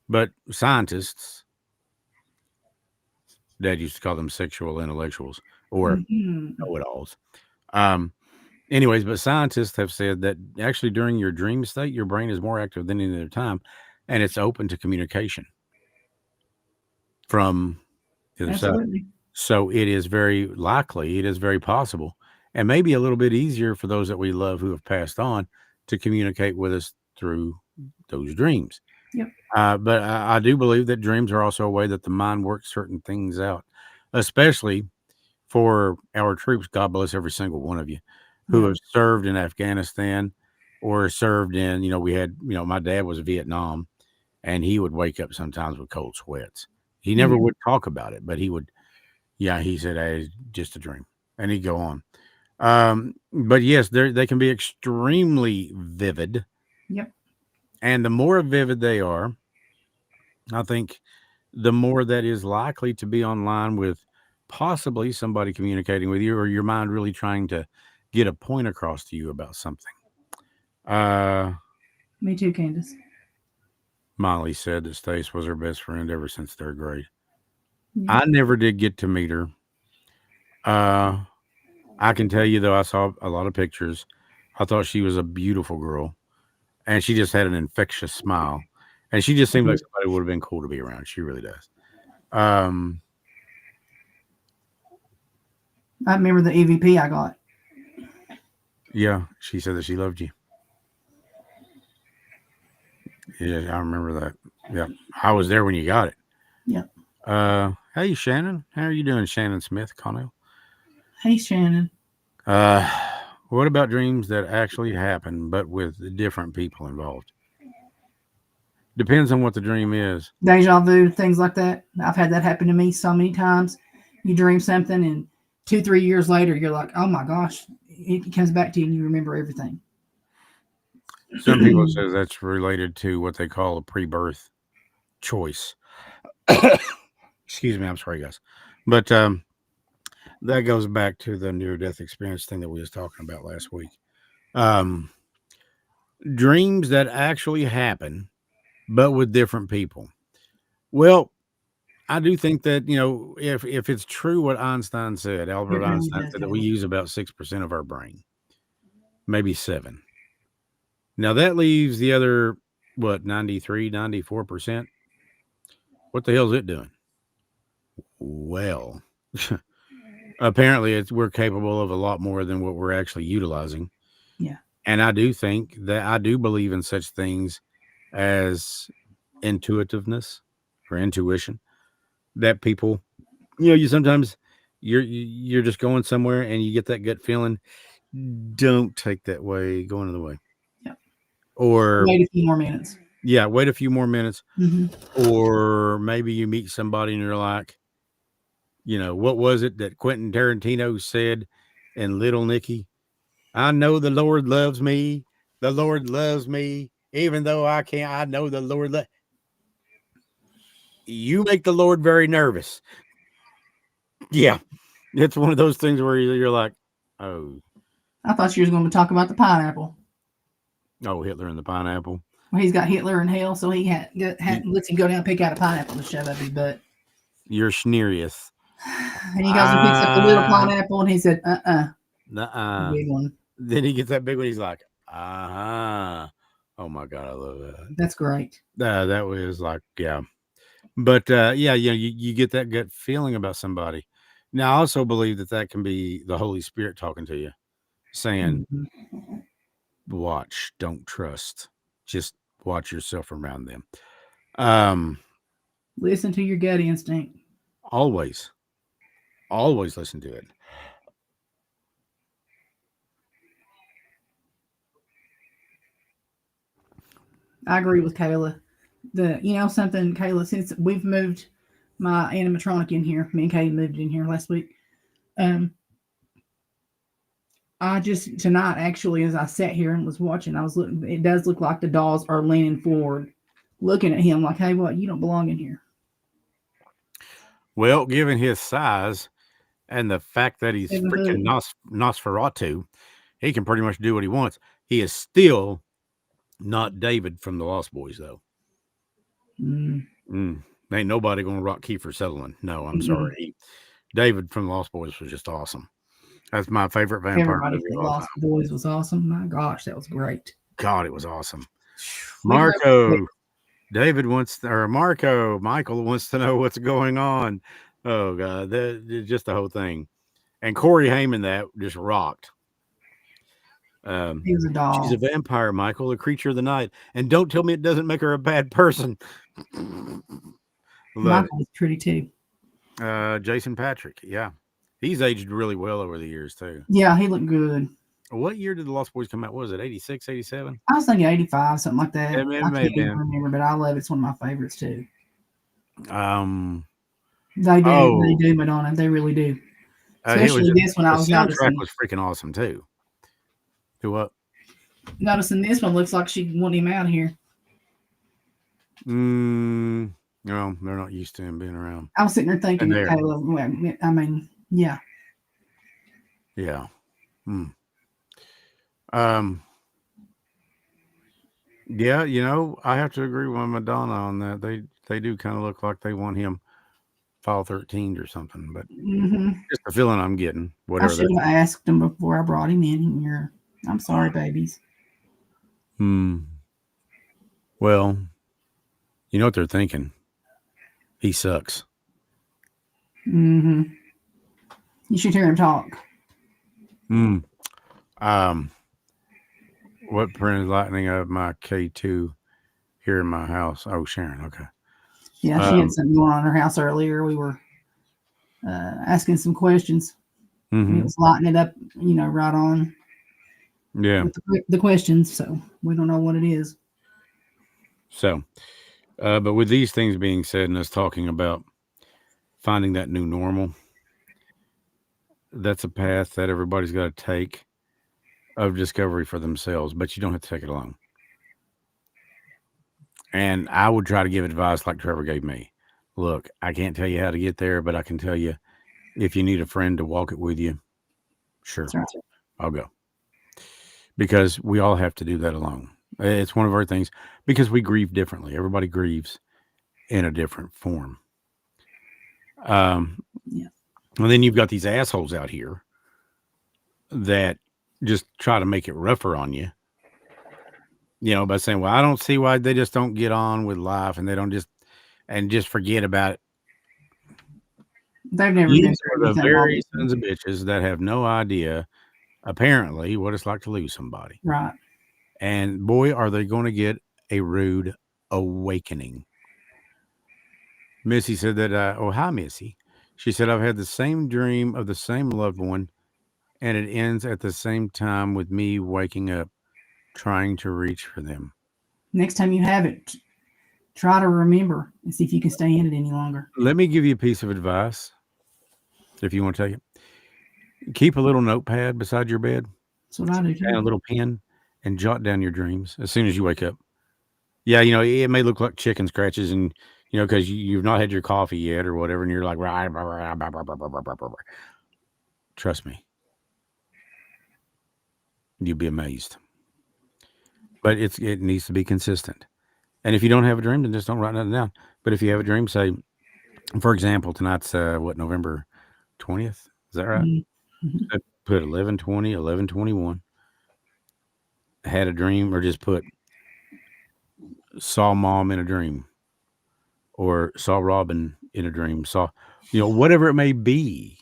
but scientists, Dad used to call them sexual intellectuals or know-it-alls. Anyways, but scientists have said that actually during your dream state, your brain is more active than any other time, and it's open to communication from the other side. So it is very likely, it is very possible, and maybe a little bit easier for those that we love who have passed on to communicate with us through those dreams. Yep. But I do believe that dreams are also a way that the mind works certain things out, especially for our troops. God bless every single one of you who Yeah. have served in Afghanistan or served in, we had, my dad was Vietnam, and he would wake up sometimes with cold sweats. He never Yeah. would talk about it, but he would, he said, hey, it's just a dream. And he'd go on. But yes, they can be extremely vivid. Yep. And the more vivid they are, I think the more that is likely to be online with possibly somebody communicating with you or your mind really trying to get a point across to you about something. Me too, Candace. Molly said that Stace was her best friend ever since third grade. Yeah. I never did get to meet her. I can tell you, though, I saw a lot of pictures. I thought she was a beautiful girl, and she just had an infectious smile. And she just seemed like somebody would have been cool to be around. She really does. I remember the EVP I got. Yeah, she said that she loved you. Yeah, I remember that. Yeah, I was there when you got it. Yeah. Hey, Shannon. How are you doing, Shannon Smith, Connell? Hey, Shannon. What about dreams that actually happen, but with different people involved? Depends on what the dream is. Deja vu, things like that. I've had that happen to me so many times. You dream something, and 2-3 years later, you're like, oh my gosh, it comes back to you and you remember everything. Some people say that's related to what they call a pre-birth choice. Excuse me, I'm sorry, guys. But that goes back to the near-death experience thing that we was talking about last week. Dreams that actually happen, but with different people. Well, I do think that, if it's true what Einstein said, Albert It really Einstein does said that we happen. use about 6% of our brain, maybe 7. Now that leaves the other, 93, 94%. What the hell is it doing? Well, apparently we're capable of a lot more than what we're actually utilizing. Yeah. And I do think that I do believe in such things as intuitiveness or intuition that people, you sometimes you're just going somewhere and you get that gut feeling. Don't take that way, go another way. Yep. Or Wait a few more minutes. Yeah, wait a few more minutes. Mm-hmm. Or maybe you meet somebody and you're like, what was it that Quentin Tarantino said in Little Nicky? I know the Lord loves me. The Lord loves me. Even though I can't, I know the Lord. You make the Lord very nervous. Yeah. It's one of those things where you're like, oh. I thought you was going to talk about the pineapple. Oh, Hitler and the pineapple. Well, he's got Hitler in hell, so he lets him go down and pick out a pineapple to shove up his butt. You're schnerious. And he goes and picks up a little pineapple, and he said, Nuh-uh. Big one. Then he gets that big one. He's like, oh my God, I love that. That's great. That was like, yeah. But you get that gut feeling about somebody. Now, I also believe that can be the Holy Spirit talking to you, saying, watch, don't trust. Just watch yourself around them. Listen to your gut instinct. Always listen to it. I agree with Kayla. Something, Kayla, since we've moved my animatronic in here, me and Kay moved in here last week. I just tonight actually, as I sat here and was watching, I was looking. It does look like the dolls are leaning forward, looking at him like, "Hey, what? You don't belong in here." Well, given his size and the fact that he's 7 foot. freaking Nosferatu, he can pretty much do what he wants. He is still not David from the Lost Boys, though. Ain't nobody gonna rock Kiefer Sutherland. No, I'm sorry. David from the Lost Boys was just awesome. That's my favorite vampire Everybody movie from of all Lost time. Boys was awesome. My gosh, that was great. God, it was awesome. Michael wants to know what's going on. Oh God, just the whole thing. And Corey Heyman that just rocked. He was a doll. She's a vampire, Michael, a creature of the night. And don't tell me it doesn't make her a bad person. Michael was pretty too. Jason Patrick, yeah. He's aged really well over the years too. Yeah, he looked good. What year did the Lost Boys come out? What was it 86, 87? I was thinking 85, something like that. It I may can't have even been. remember, but I love it. It's one of my favorites too. Um. They Oh, do, Madonna. They really do. it was Especially just this one, I the was soundtrack noticing. was freaking awesome too. Do what? Noticing this one looks like she want him out of here. No, they're not used to him being around. I was sitting there And thinking, there, okay, well, I mean, yeah. yeah. Um. Yeah, I have to agree with Madonna on that. They do kind of look like they want him file 13 or something, but just the feeling I'm getting, I whatever should that. have asked him before I brought him in here. I'm sorry, babies. Well, you know what they're thinking. He sucks. You should hear him talk. What printed lightning of my K2 here in my house? Oh, Sharon. Okay. Yeah, she had something going on in her house earlier. We were asking some questions. And it was lighting it up, right on. Yeah. With the questions, so we don't know what it is. So, but with these things being said and us talking about finding that new normal, that's a path that everybody's got to take of discovery for themselves, but you don't have to take it alone. And I would try to give advice like Trevor gave me. Look, I can't tell you how to get there, but I can tell you if you need a friend to walk it with you, sure, That's right. I'll go. Because we all have to do that alone. It's one of our things because we grieve differently. Everybody grieves in a different form. Yeah. And then you've got these assholes out here that just try to make it rougher on you, by saying, well, I don't see why they just don't get on with life and they don't just forget about it. They've never been These through are the anything, very obviously. sons of bitches that have no idea, apparently, what it's like to lose somebody. Right. And boy, are they going to get a rude awakening. Missy said that, oh, hi, Missy. She said, I've had the same dream of the same loved one, and it ends at the same time with me waking up trying to reach for them. Next time you have it, try to remember and see if you can stay in it any longer. Let me give you a piece of advice if you want to take it. Keep a little notepad beside your bed That's what I do too. and a little pen and jot down your dreams as soon as you wake up. Yeah, it may look like chicken scratches and, because you've not had your coffee yet or whatever, and you're like, rah, rah, rah, rah, rah, rah, rah, rah, rah. Trust me. You'll be amazed. But it needs to be consistent. And if you don't have a dream, then just don't write nothing down. But if you have a dream, say, for example, tonight's November 20th? Is that right? Mm-hmm. Put 11/20, 11/21. Had a dream, or just put saw mom in a dream, or saw Robin in a dream, saw, whatever it may be,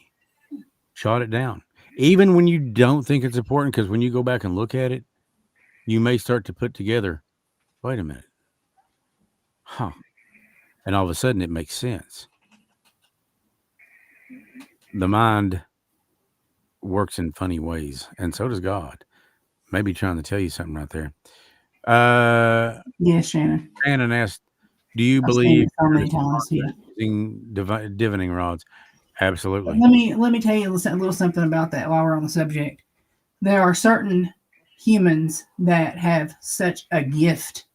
jot it down. Even when you don't think it's important, because when you go back and look at it, you may start to put together, wait a minute. Huh. And all of a sudden it makes sense. The mind works in funny ways, and so does God. Maybe trying to tell you something right there. Yes, Shannon. Shannon asked, do you I've seen believe it so many times. Yeah. using divining rods? Absolutely. Let me tell you a little something about that while we're on the subject. There are certain humans that have such a gift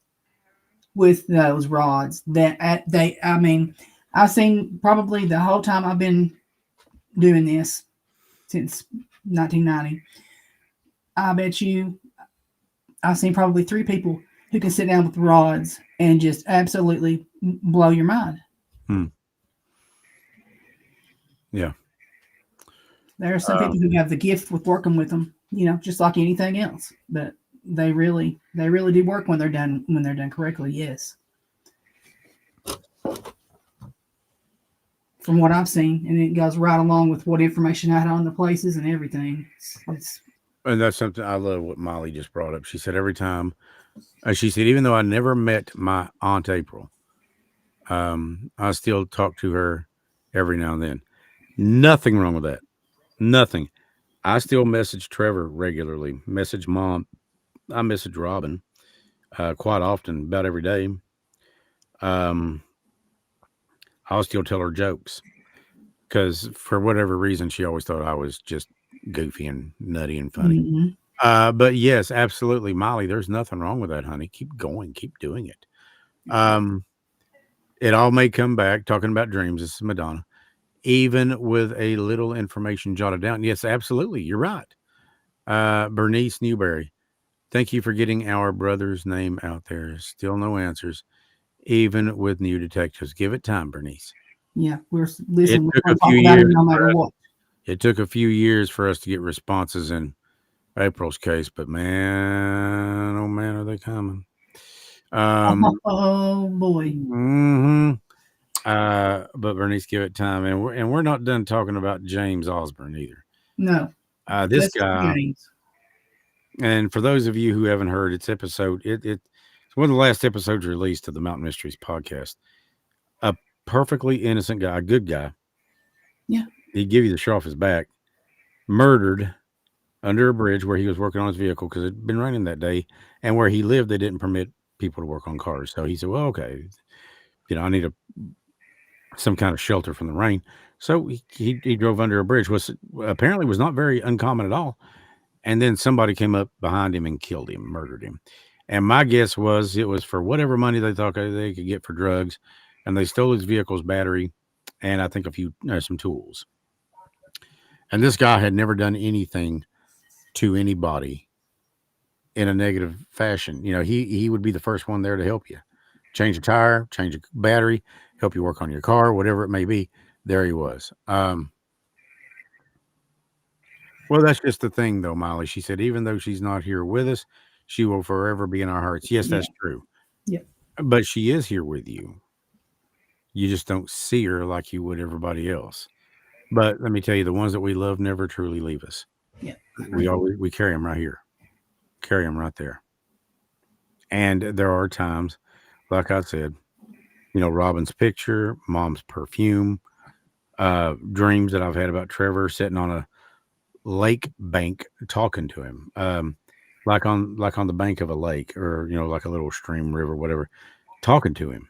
with those rods that I've seen probably the whole time I've been doing this since 1990. I bet you I've seen probably 3 people who can sit down with rods and just absolutely blow your mind. Yeah. There are some people who have the gift with working with them, just like anything else. But they really do work when they're done correctly. Yes. From what I've seen, and it goes right along with what information I had on the places and everything. And that's something I love what Molly just brought up. She said every time, she said, even though I never met my Aunt April, I still talk to her every now and then. Nothing wrong with that. Nothing. I still message Trevor regularly, message Mom. I message Robin quite often, about every day. Um, I'll still tell her jokes because for whatever reason, she always thought I was just goofy and nutty and funny. Mm-hmm. But yes, absolutely, Molly. There's nothing wrong with that, honey. Keep going, keep doing it. Um, it all may come back. Talking about dreams, this is Madonna. Even with a little information jotted down. Yes, absolutely. You're right. Bernice Newberry. Thank you for getting our brother's name out there. Still no answers, even with new detectives. Give it time, Bernice. Yeah, we're It listen. took We're a going to talk few about it years. no matter what. It took a few years for us to get responses in April's case, but man, oh man, are they coming? Oh boy. Mm-hmm. But Bernice, give it time, and we're not done talking about James Osborne either. No. This Just guy, James. and for those of you who haven't heard its episode, it's one of the last episodes released of the Mountain Mysteries podcast. A perfectly innocent guy, a good guy. Yeah. He'd give you the shirt off his back. Murdered under a bridge where he was working on his vehicle because it'd been raining that day, and where he lived, they didn't permit people to work on cars. So he said, "Well, okay, I need some kind of shelter from the rain." So he drove under a bridge, was apparently was not very uncommon at all. And then somebody came up behind him and killed him, murdered him. And my guess was it was for whatever money they thought they could get for drugs, and they stole his vehicle's battery, and I think some tools. And this guy had never done anything to anybody in a negative fashion. He would be the first one there to help you. Change a tire, change a battery, help you work on your car, whatever it may be. There he was. Well, that's just the thing, though, Molly. She said, even though she's not here with us, she will forever be in our hearts. Yes, that's true. Yeah. But she is here with you. You just don't see her like you would everybody else. But let me tell you, the ones that we love never truly leave us. Yeah. We carry them right here, carry them right there. And there are times, like I said, Robin's picture, Mom's perfume, dreams that I've had about Trevor sitting on a lake bank talking to him, like on the bank of a lake, or like a little stream, river, whatever, talking to him,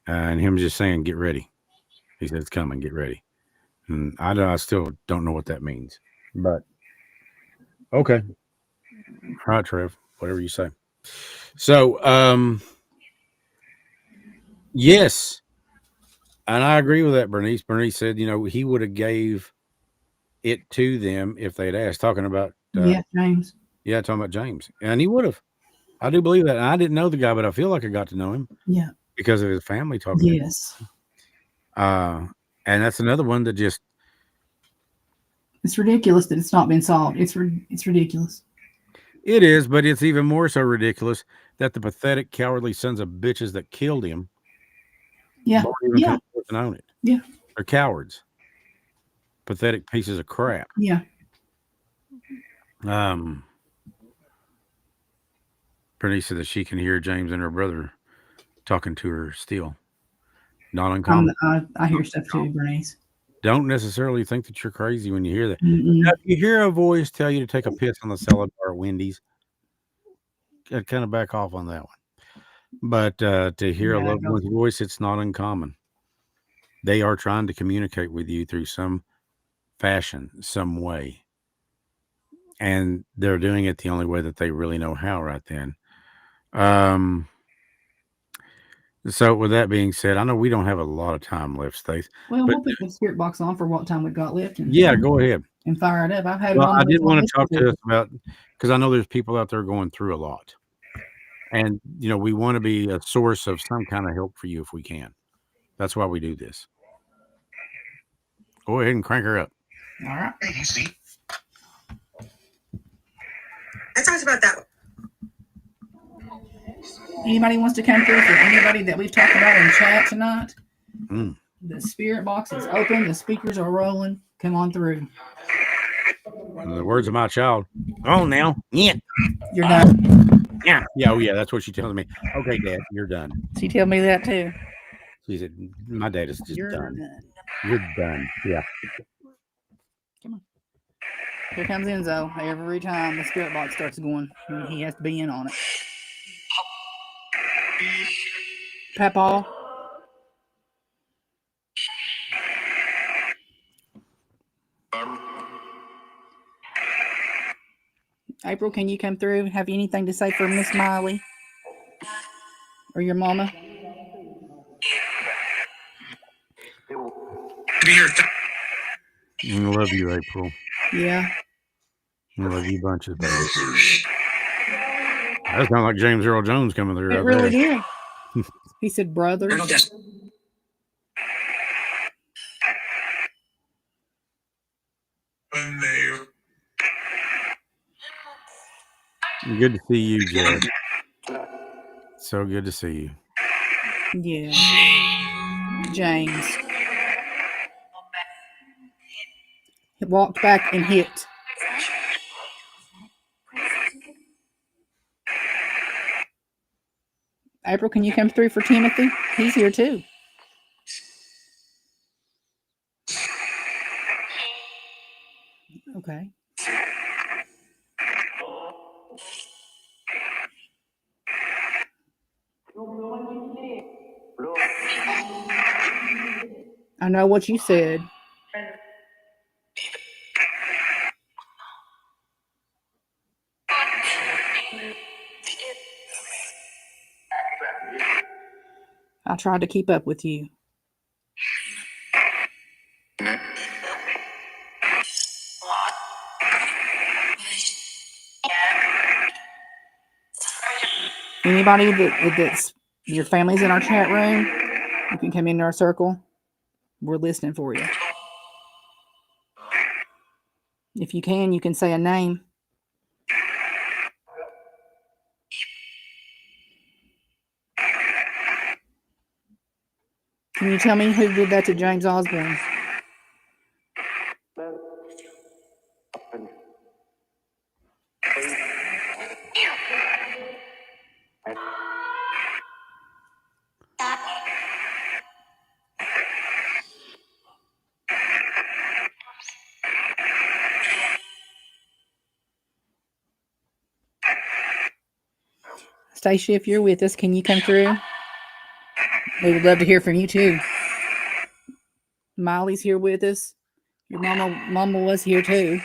and him just saying, "Get ready." He said, "It's coming. Get ready." And I still don't know what that means, but okay, all right, Trev, whatever you say. So, yes, and I agree with that. Bernice said, he would have gave it to them if they'd asked. Talking about James. Yeah, talking about James, and he would have. I do believe that. And I didn't know the guy, but I feel like I got to know him. Yeah. Because of his family talking. Yes. To him. And that's another one that just. It's ridiculous that it's not been solved. It's ridiculous. It is, but it's even more so ridiculous that the pathetic, cowardly sons of bitches that killed him. Yeah. Won't even come forth and own it. Yeah. They're cowards. Pathetic pieces of crap. Yeah. Bernice said that she can hear James and her brother talking to her still. Not uncommon. I hear stuff too, Bernice. Don't necessarily think that you're crazy when you hear that. Mm-mm. Now, if you hear a voice tell you to take a piss on the salad bar at Wendy's, I'd kind of back off on that one. But to hear a loved one's voice, it's not uncommon. They are trying to communicate with you through some fashion, some way. And they're doing it the only way that they really know how right then. So with that being said, I know we don't have a lot of time left, Stace. Well, we'll put the spirit box on for what time we've got left. And, go ahead. And fire it up. I've had it on. I did want to talk to us about, because I know there's people out there going through a lot. And, we want to be a source of some kind of help for you if we can. That's why we do this. Go ahead and crank her up. All right. I talked about that. Anybody wants to come through for anybody that we've talked about in chat tonight? The spirit box is open. The speakers are rolling. Come on through. In the words of my child, "Oh, now, yeah, you're done." Yeah, oh yeah, that's what she tells me. Okay, Dad, you're done. She told me that too. She said, "My dad is just You're done. You're done." Yeah. Here comes Enzo. Every time the spirit box starts going, he has to be in on it. Papa. April, can you come through? Have you anything to say for Miss Miley? Or your mama? Be here. I love you, April. Yeah. I love you bunches, baby. That sounds like James Earl Jones coming through. It really did. He said, brother. Good to see you, Jed. So good to see you. Yeah. James. He walked back and hit. April, can you come through for Timothy? He's here too. Okay. I know what you said. I tried to keep up with you. Anybody that's your family's in our chat room, you can come into our circle. We're listening for you. If you can say a name. Can you tell me who did that to James Osborne? Stacia, if you're with us, can you come through? We would love to hear from you too. Miley's here with us. Your mama was here too.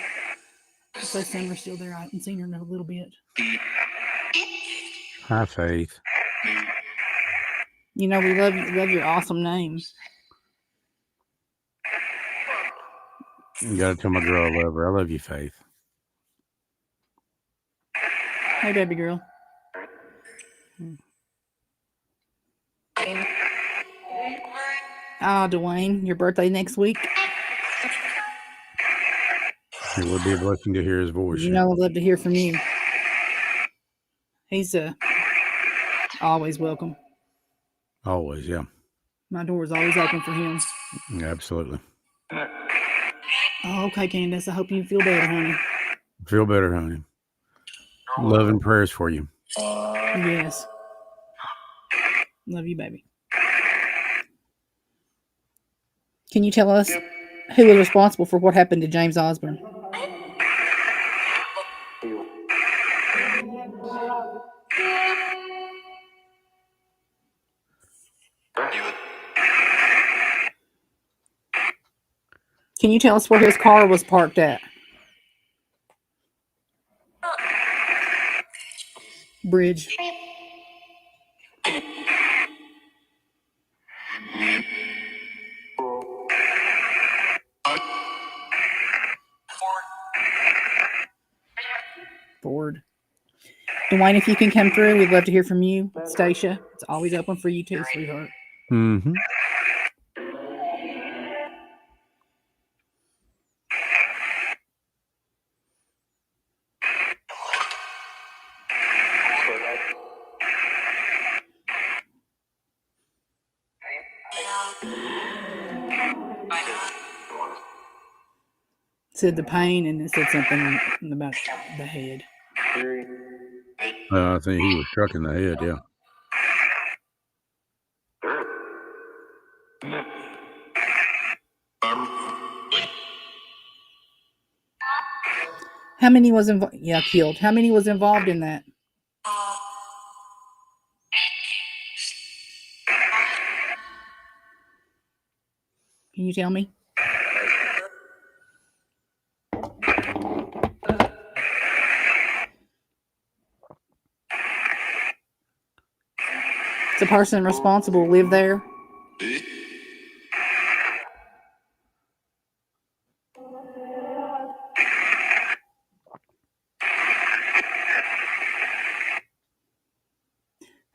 So Summer's still there. I haven't seen her in a little bit. Hi, Faith. You know, we love your awesome name. You gotta tell my girl I love her. I love you, Faith. Hey, baby girl. Dwayne, your birthday next week. It would be a blessing to hear his voice. You know, I'd love to hear from you. He's always welcome. Always, yeah. My door is always open for him. Absolutely. Oh, okay, Candace. I hope you feel better, honey. Feel better, honey. Love and prayers for you. Yes. Love you, baby. Can you tell us who was responsible for what happened to James Osborne? Can you tell us where his car was parked at? Bridge. Ford. Dwayne, if you can come through, we'd love to hear from you. Stacia, it's always open for you too, sweetheart. Mm-hmm. Said the pain, and it said something about the head. I think he was struck in the head, yeah. How many was involved? Yeah, killed. How many was involved in that? Can you tell me? Does the person responsible live there?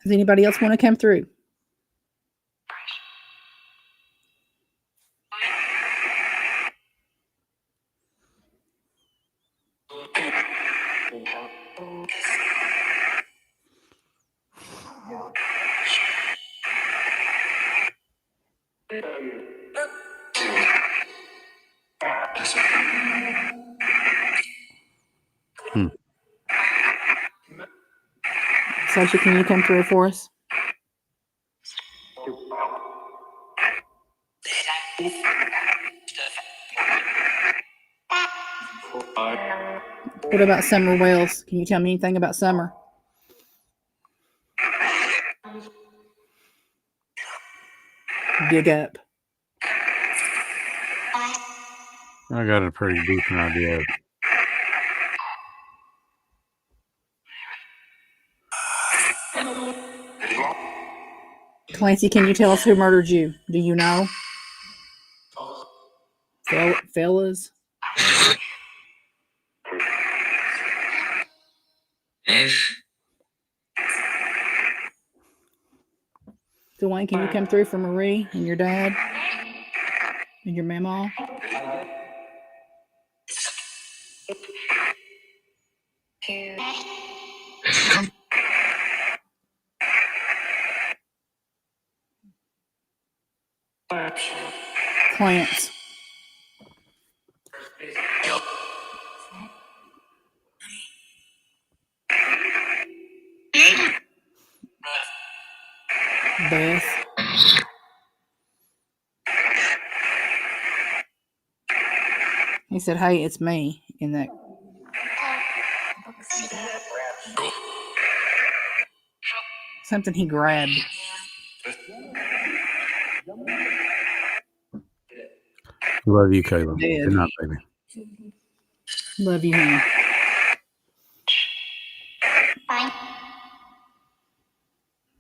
Does anybody else want to come through? Stacia, can you come through for us? What about Summer Wells? Can you tell me anything about Summer? Dig up. I got a pretty decent idea of it. Clancy, can you tell us who murdered you? Do you know? Fellas? Dwayne, can you come through for Marie and your dad and your mama? Plants. Beth. He said, "Hey, it's me." In that. Something he grabbed. Love you, Caleb. Dead. Good night, baby. Love you, honey.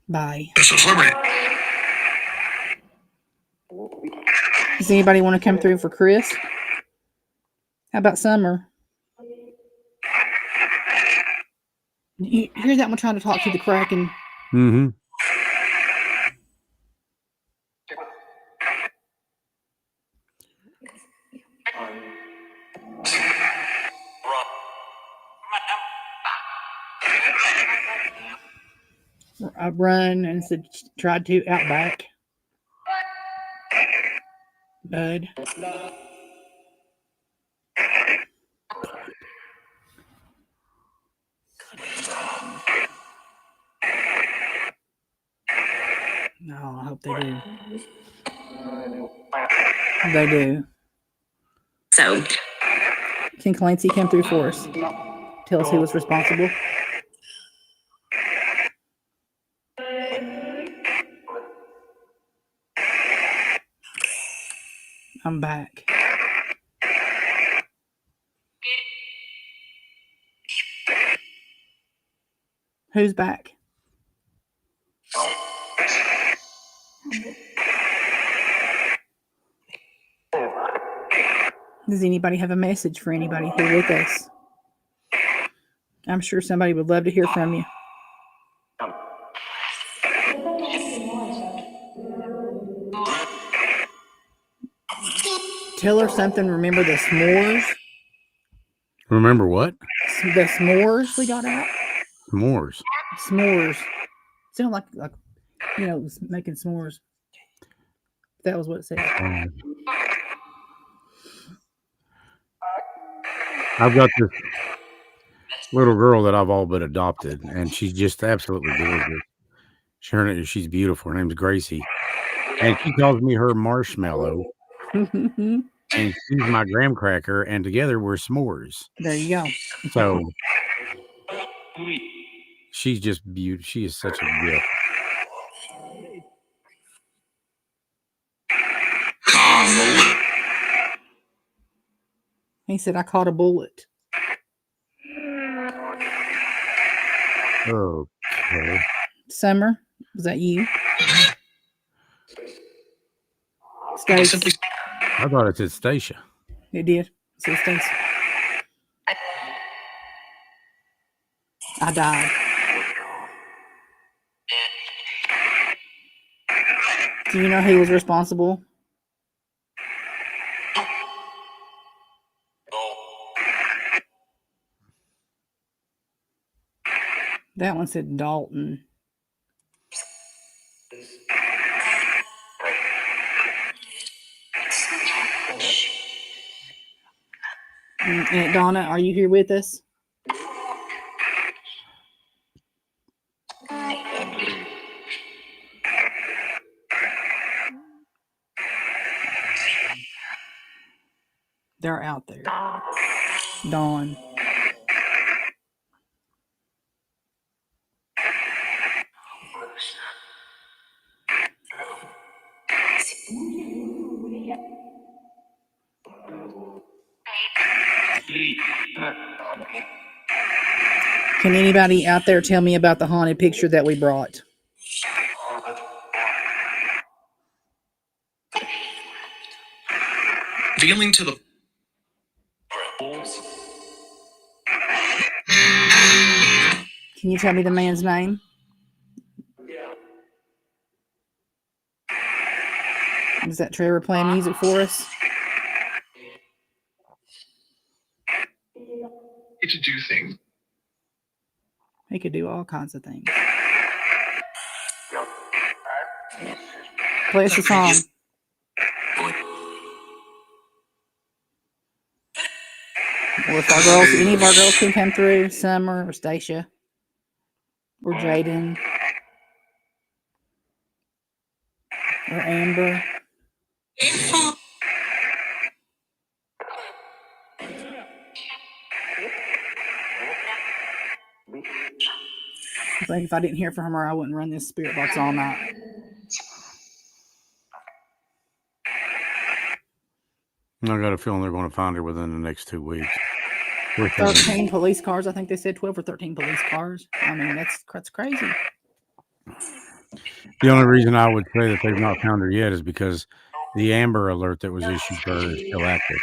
Bye. Does anybody want to come through for Chris? How about Summer? You hear that one trying to talk to the Kraken? Mm-hmm. I run and said, tried to out back. Bud. No, I hope they do. They do. So, Can Clancy come through for us? Tell us who was responsible. I'm back. Who's back? Does anybody have a message for anybody here with us? I'm sure somebody would love to hear from you. Tell her something. Remember the s'mores? Remember what? The s'mores we got out? S'mores. S'mores. Sound like making s'mores. That was what it said. I've got this little girl that I've all but adopted, and she's just absolutely gorgeous. She's beautiful. Her name's Gracie, and she calls me her marshmallow. and she's my graham cracker, and together we're s'mores. There you go. So she's just beautiful. She is such a gift. He said, I caught a bullet. Okay. Summer, was that you? Stacia. I thought it said Stacia. It did. It said Stacia. I died. Do you know who was responsible? That one said Dalton. Aunt Donna, are you here with us? They're out there. Dawn. Can anybody out there tell me about the haunted picture that we brought? Revealing to the Can you tell me the man's name? Is that Trevor playing music for us? to do things. He could do all kinds of things. Play us a song. Or if our girls, any of our girls can come through, Summer or Stacia or Jaden or Amber. I think if I didn't hear from her, I wouldn't run this spirit box all night. I got a feeling they're going to find her within the next 2 weeks. 13 police cars. I think they said 12 or 13 police cars. I mean, that's crazy. The only reason I would say that they've not found her yet is because the Amber Alert that was issued for her is still active.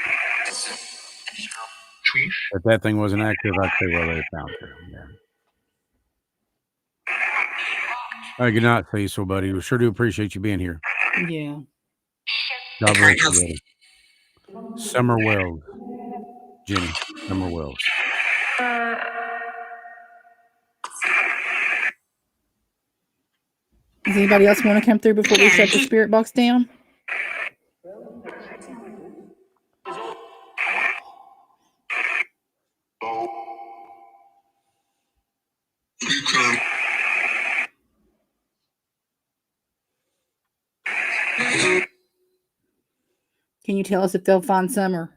If that thing wasn't active, I'd say, well, they found her. Yeah. All right, good night, Cecil, buddy. We sure do appreciate you being here. Yeah. God bless you, buddy. Summer Wells. Jenny, Summer Wells. Does anybody else want to come through before we shut the spirit box down? Can you tell us if they'll find Summer?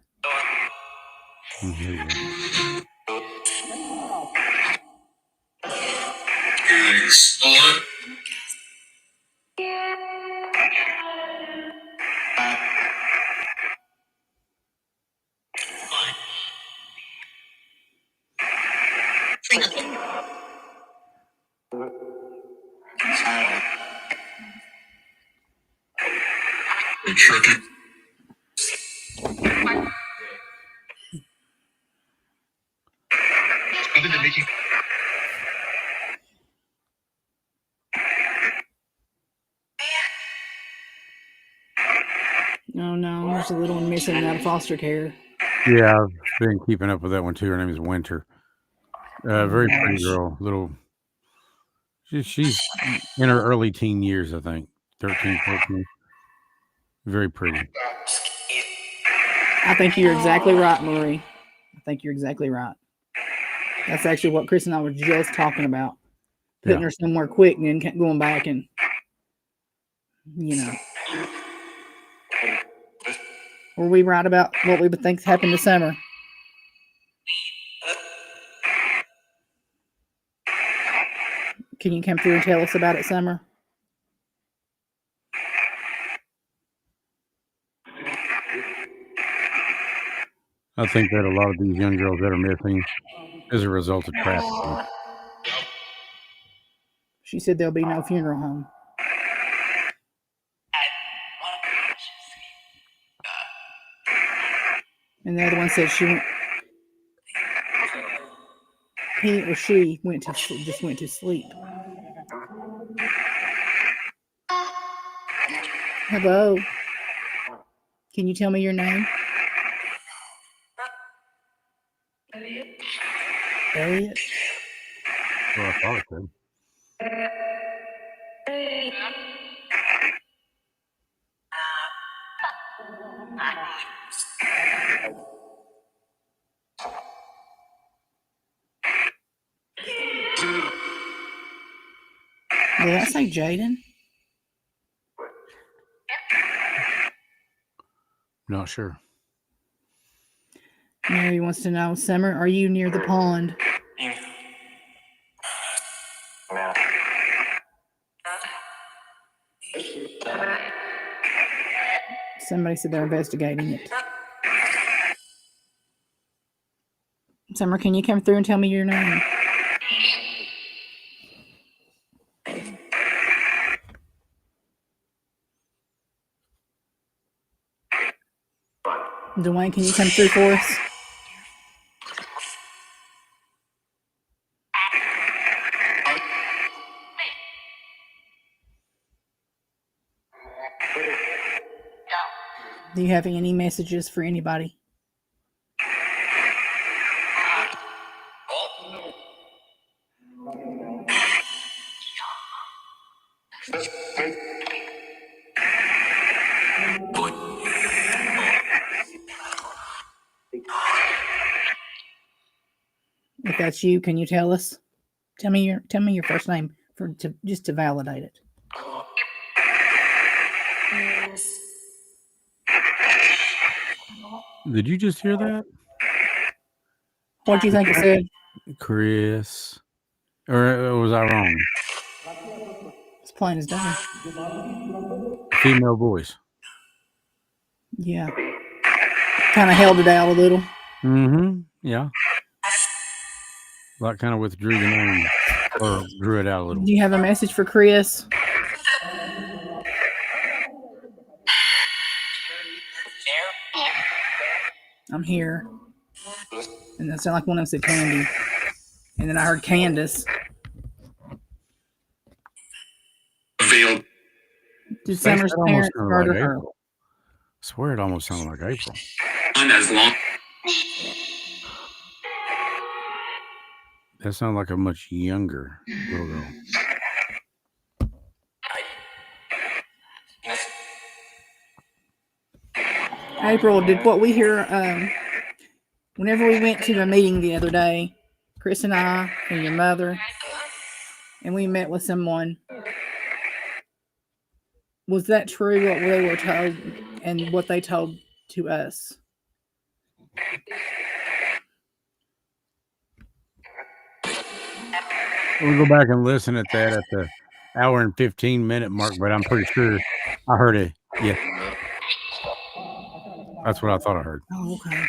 Oh no, there's a little one missing out of foster care. Yeah, I've been keeping up with that one too. Her name is Winter. Very pretty girl. Little. She's in her early teen years, I think. 13, 14. Very pretty. I think you're exactly right, Marie. I think you're exactly right. That's actually what Chris and I were just talking about. Putting her somewhere quick and then going back and, you know. Were we right about what we would think happened this summer? Can you come through and tell us about it, Summer? I think that a lot of these young girls that are missing is a result of trafficking. She said there'll be no funeral home. And the other one said he or she just went to sleep. Hello. Can you tell me your name? Elliot. Well, I thought it could. Did I say Jaden? Not sure. Mary wants to know, Summer, are you near the pond? Somebody said they're investigating it. Summer, can you come through and tell me your name? Dwayne, can you come through for us? Do you have any messages for anybody? If that's you, can you tell us? Tell me your first name just to validate it. Did you just hear that? What do you think it said? Chris. Or was I wrong? It's plain as day. Female voice. Yeah. Kind of held it out a little. Mm-hmm. Yeah. Like kind of withdrew the name. Or drew it out a little. Do you have a message for Chris? I'm here. And that sounded like one of them said Candy. And then I heard Candace. Did Summer's parents murder her? I swear it almost sounded like April. That sounded like a much younger little girl. April, did what we hear whenever we went to the meeting the other day, Chris and I and your mother, and we met with someone. Was that true what they were told and what they told to us? We'll go back and listen at that at the hour and 15-minute mark, but I'm pretty sure I heard it. Yeah. That's what I thought I heard. Oh, okay.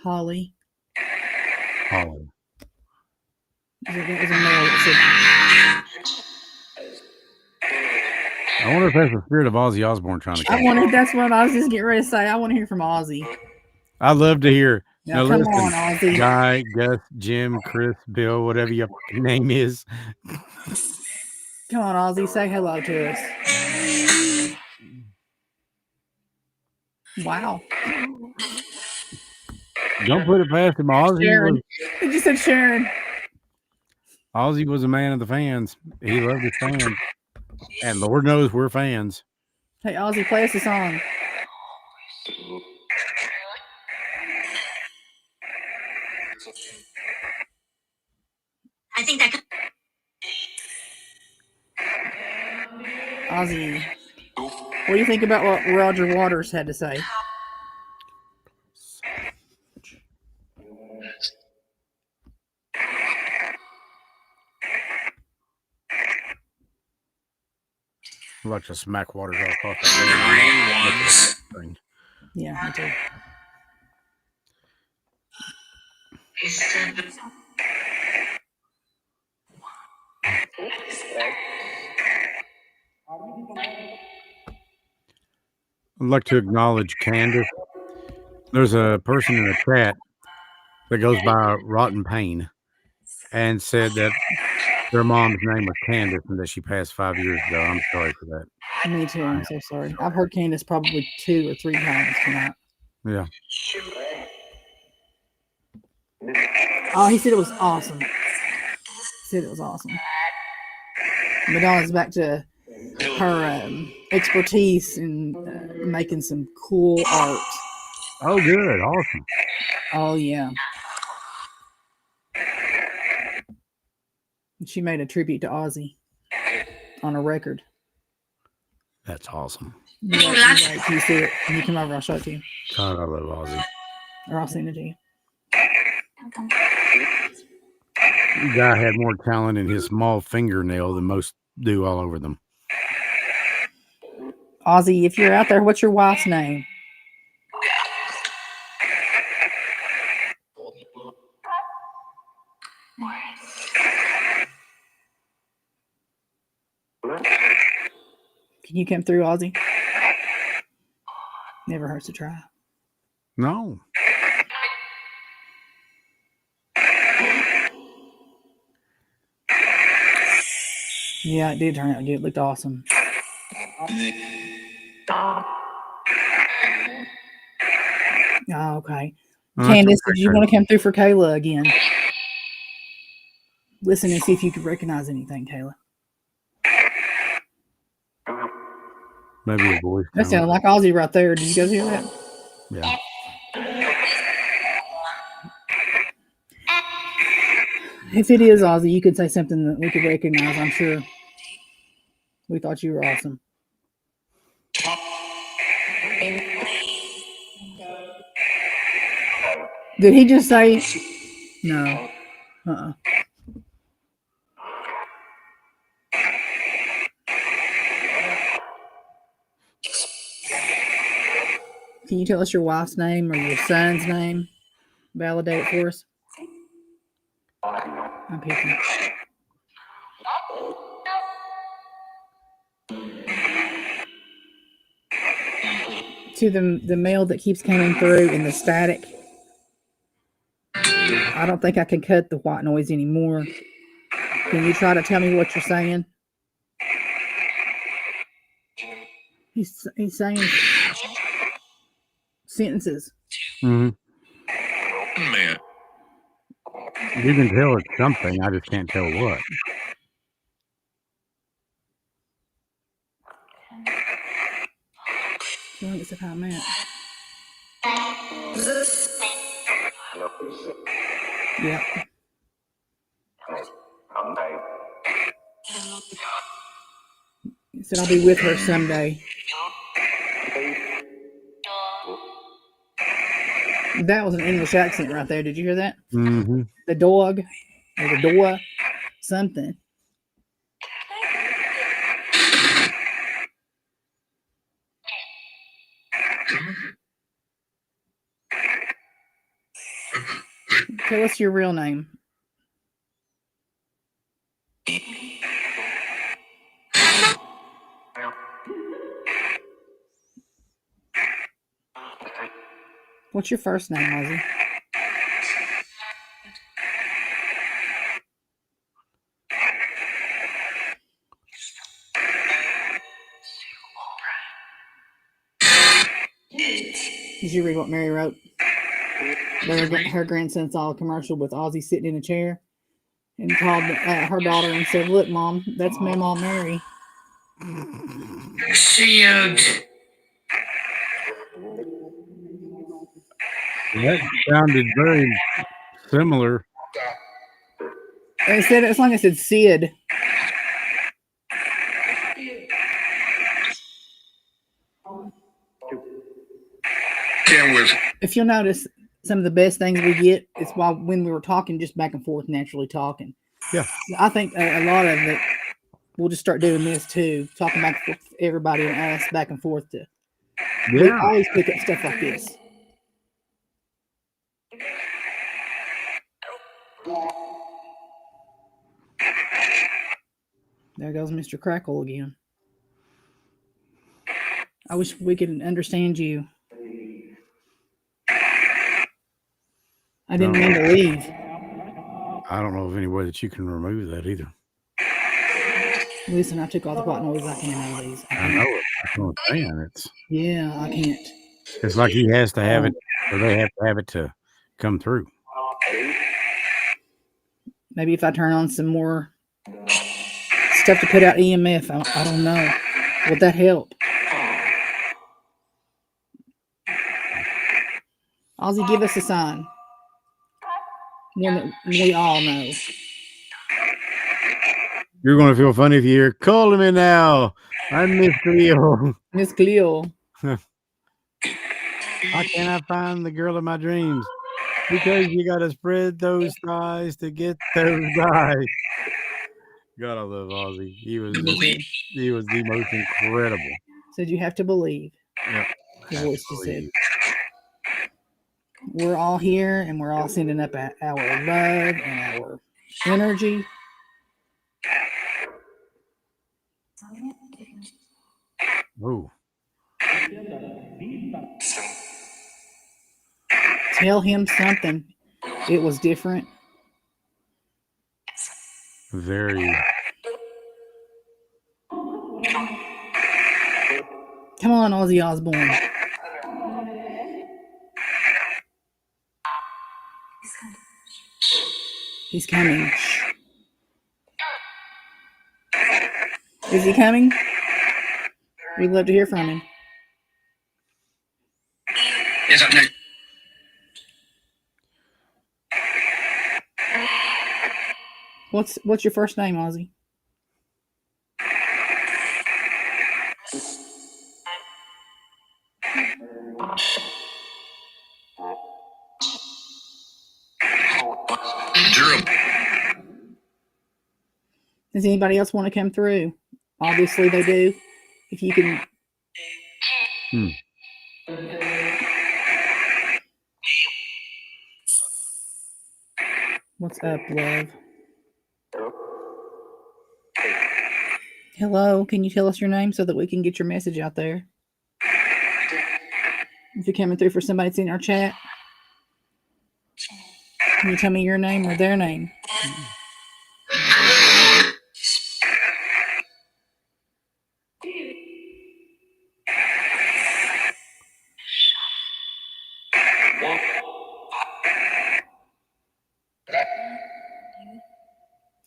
Holly. Holly. That was a male that I wonder if that's the spirit of Ozzy Osbourne trying to come. That's what I was just getting ready to say. I want to hear from Ozzy. I'd love to hear. Now come on, Ozzy. Guy, Gus, Jim, Chris, Bill, whatever your name is. Come on, Ozzy. Say hello to us. Wow. Don't put it past him. Sharon. You just said Sharon. Ozzy was a man of the fans. He loved his fans. And Lord knows we're fans. Hey, Ozzy, play us a song. I think that could. Ozzy, what do you think about what Roger Waters had to say? I'd like to smack Waters all across that thing. Yeah, me too. I'd like to acknowledge Candace. There's a person in the chat that goes by Rotten Pain and said that their mom's name was Candace and that she passed 5 years ago. I'm sorry for that. Me too. I'm so sorry. I've heard Candace probably 2 or 3 times tonight. Yeah. Oh, he said it was awesome. He said it was awesome. Madonna's back to her expertise in making some cool art. Oh, good. Awesome. Oh, yeah. She made a tribute to Ozzy on a record. That's awesome. Yeah, can you see it? Can you come over? I'll show it to you. God, I love Ozzy. Or I'll send it to you. The guy had more talent in his small fingernail than most do all over them. Ozzy, if you're out there, what's your wife's name? Can you come through, Ozzy? Never hurts to try. No. Yeah, it did turn out good. It looked awesome. Oh, okay. Candace, did you want to come through for Kayla again? Listen and see if you could recognize anything, Kayla. Maybe a voice. That sounded like Ozzy right there. Did you guys hear that? Yeah. If it is Ozzy, you could say something that we could recognize, I'm sure. We thought you were awesome. Did he just say no? Can you tell us your wife's name or your son's name? Validate it for us. I'm picking. To the mail that keeps coming through in the static. I don't think I can cut the white noise anymore. Can you try to tell me what you're saying? He's saying sentences. Mm-hmm. Man. You can tell it's something. I just can't tell what. I think it's about Matt. Yeah. He said I'll be with her someday. That was an English accent right there. Did you hear that? Mm-hmm. The dog or the door, something. Tell us your real name. What's your first name, Ozzy? Did you read what Mary wrote? Her grandson saw a commercial with Ozzy sitting in a chair and called her daughter and said, "Look, Mom, that's Mamaw Mary." Cute. That sounded very similar As long as it said Sid. Ken was If you'll notice, some of the best things we get is while when we were talking, just back and forth, naturally talking. Yeah. I think a lot of it, we'll just start doing this too, talking back and forth to everybody and us back and forth to. We Yeah. always pick up stuff like this. There goes Mr. Crackle again. I wish we could understand you. I didn't mean to leave. I don't know of any way that you can remove that either. Listen, I took all the white noise I can out of these. I know it. That's what I'm saying. Yeah, I can't. It's like he has to have it, or they have to have it to come through. Maybe if I turn on some more stuff to put out EMF, I don't know. Would that help? Ozzy, give us a sign. One that we all know. You're going to feel funny if you hear, "Call me now. I'm Miss Cleo." Miss Cleo. How can I find the girl of my dreams? Because you got to spread those thighs to get those eyes. God, I love Ozzy. He was the most incredible. Said you have to believe. Yep. The voice just said. We're all here and we're all sending up our love and our energy. Ooh. Tell him something. It was different. Very. Come on, Ozzy Osbourne. He's coming. Is he coming? We'd love to hear from him. yes, up next. What's your first name, Ozzy? Durham. Does anybody else want to come through? Obviously they do. If you can. What's up, love? Hello, can you tell us your name so that we can get your message out there? If you're coming through for somebody that's in our chat, can you tell me your name or their name?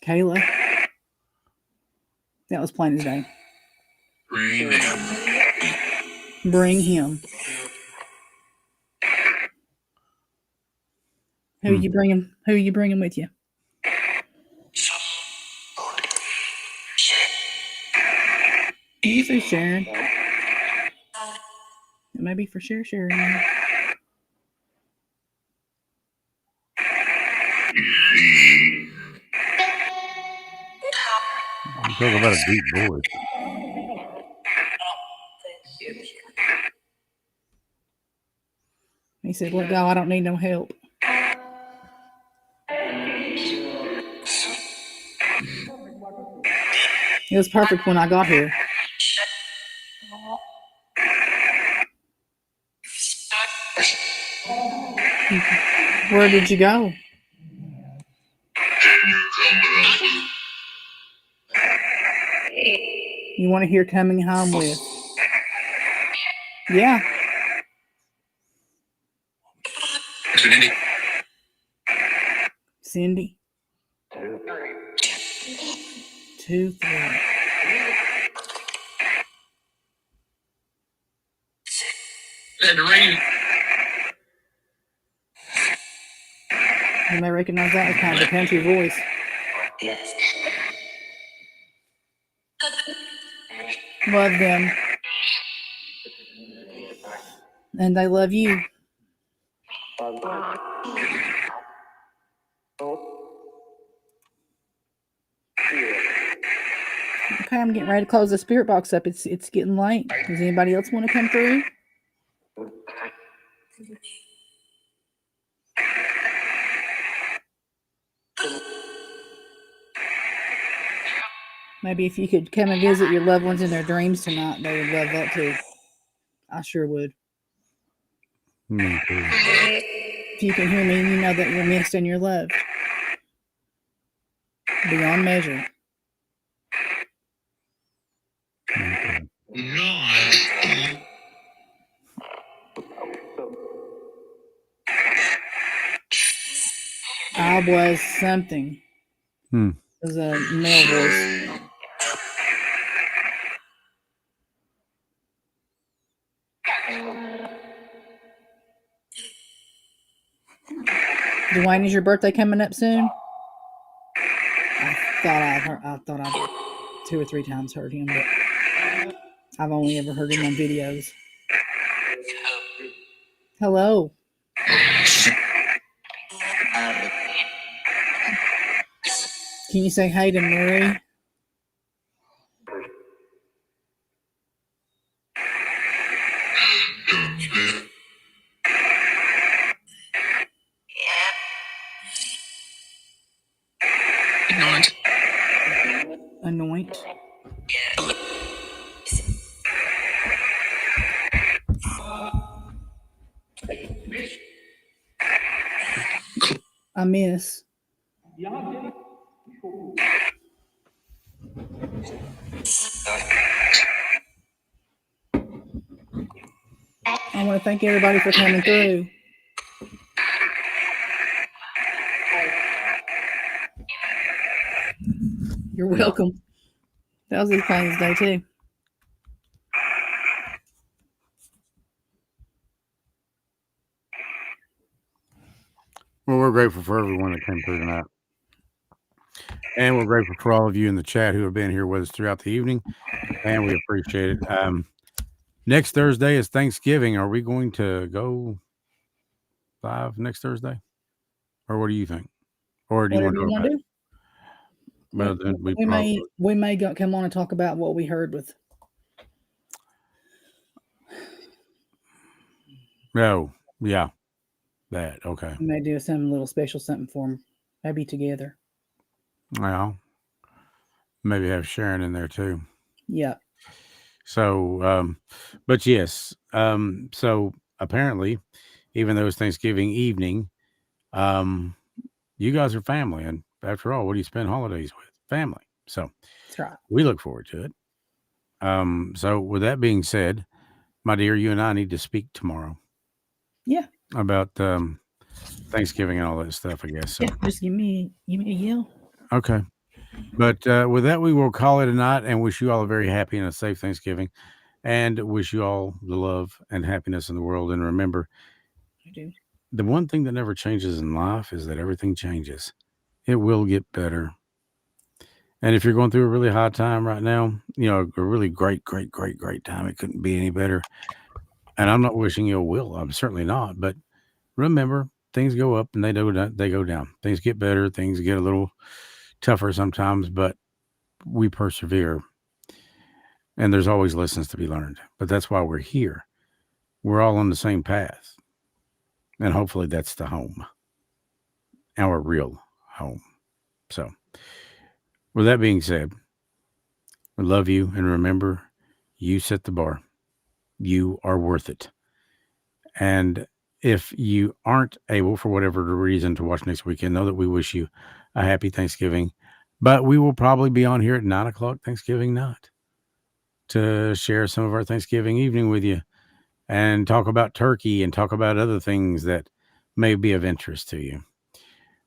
Kayla. That was plain as day. Bring him. Who you bringing? Who you bringing with you? Maybe for Sharon. Maybe for Sharon. Talk about a deep voice. He said, "Let go. I don't need no help." It was perfect when I got here. Where did you go? You want to hear Coming Home with? Yeah. Cindy. 2, 3. You may recognize that as kind of a country voice. Yes. Love them. And they love you. Okay, I'm getting ready to close the spirit box up. It's getting late. Does anybody else want to come through? Maybe if you could come and visit your loved ones in their dreams tonight, they would love that too. I sure would. Me too. If you can hear me, you know that you're missed and you're loved. Beyond measure. I was something. It was a male voice. Dwayne, is your birthday coming up soon? I thought I'd 2 or 3 times heard him, but I've only ever heard him on videos. Hello. Can you say hey to Marie? Anoint. I miss. I want to thank everybody for coming through. You're welcome. That was his Plains Day too. Well, we're grateful for everyone that came through tonight. And we're grateful for all of you in the chat who have been here with us throughout the evening. And we appreciate it. Next Thursday is Thanksgiving. Are we going to go live next Thursday? Or what do you think? Or do you want to go do? Well, then we may come on and talk about what we heard with. No, yeah, that okay. We may do some little special something for them, maybe together. Well, maybe have Sharon in there too. Yeah. So, but yes, so apparently, even though it's Thanksgiving evening, you guys are family, and after all, what do you spend holidays with? Family. So that's right. We look forward to it. So with that being said, my dear, you and I need to speak tomorrow. Yeah. About Thanksgiving and all that stuff, I guess. So. Yeah, just give me a yell. Okay. But with that, we will call it a night and wish you all a very happy and a safe Thanksgiving, and wish you all the love and happiness in the world. And remember, the one thing that never changes in life is that everything changes. It will get better. And if you're going through a really hard time right now, a really great time, it couldn't be any better. And I'm not wishing you a will. I'm certainly not. But remember, things go up and they go down. Things get better. Things get a little tougher sometimes, but we persevere. And there's always lessons to be learned. But that's why we're here. We're all on the same path. And hopefully that's the home. Our real home. So, with that being said, we love you. And remember, you set the bar. You are worth it. And if you aren't able, for whatever reason, to watch next weekend, know that we wish you a happy Thanksgiving. But we will probably be on here at 9 o'clock Thanksgiving night to share some of our Thanksgiving evening with you and talk about turkey and talk about other things that may be of interest to you.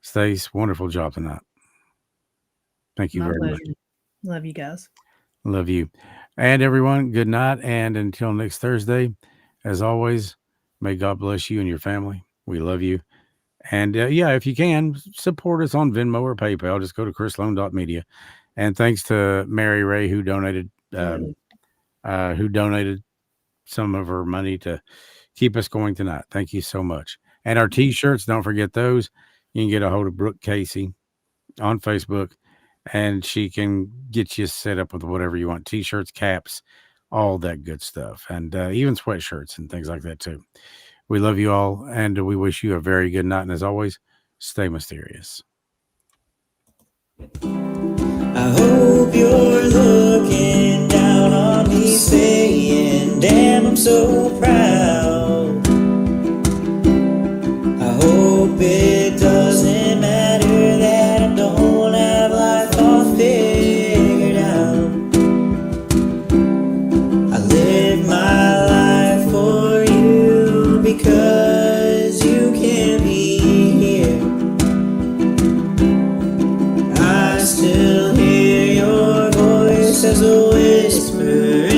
Stace, wonderful job tonight. Thank you very much. Love you guys. Love you. And everyone, good night. And until next Thursday, as always, may God bless you and your family. We love you. And yeah, if you can, support us on Venmo or PayPal. Just go to chrislone.media. And thanks to Mary Ray who donated some of her money to keep us going tonight. Thank you so much. And our T-shirts, don't forget those. You can get a hold of Brooke Casey on Facebook, and she can get you set up with whatever you want. T-shirts, caps, all that good stuff. And even sweatshirts and things like that too. We love you all, and we wish you a very good night. And as always, stay mysterious. I hope you're looking down on me saying, damn, I'm so proud. I hope it doesn't matter that I don't have life all figured out. I live my life for you because you can be here. I still hear your voice as a whisper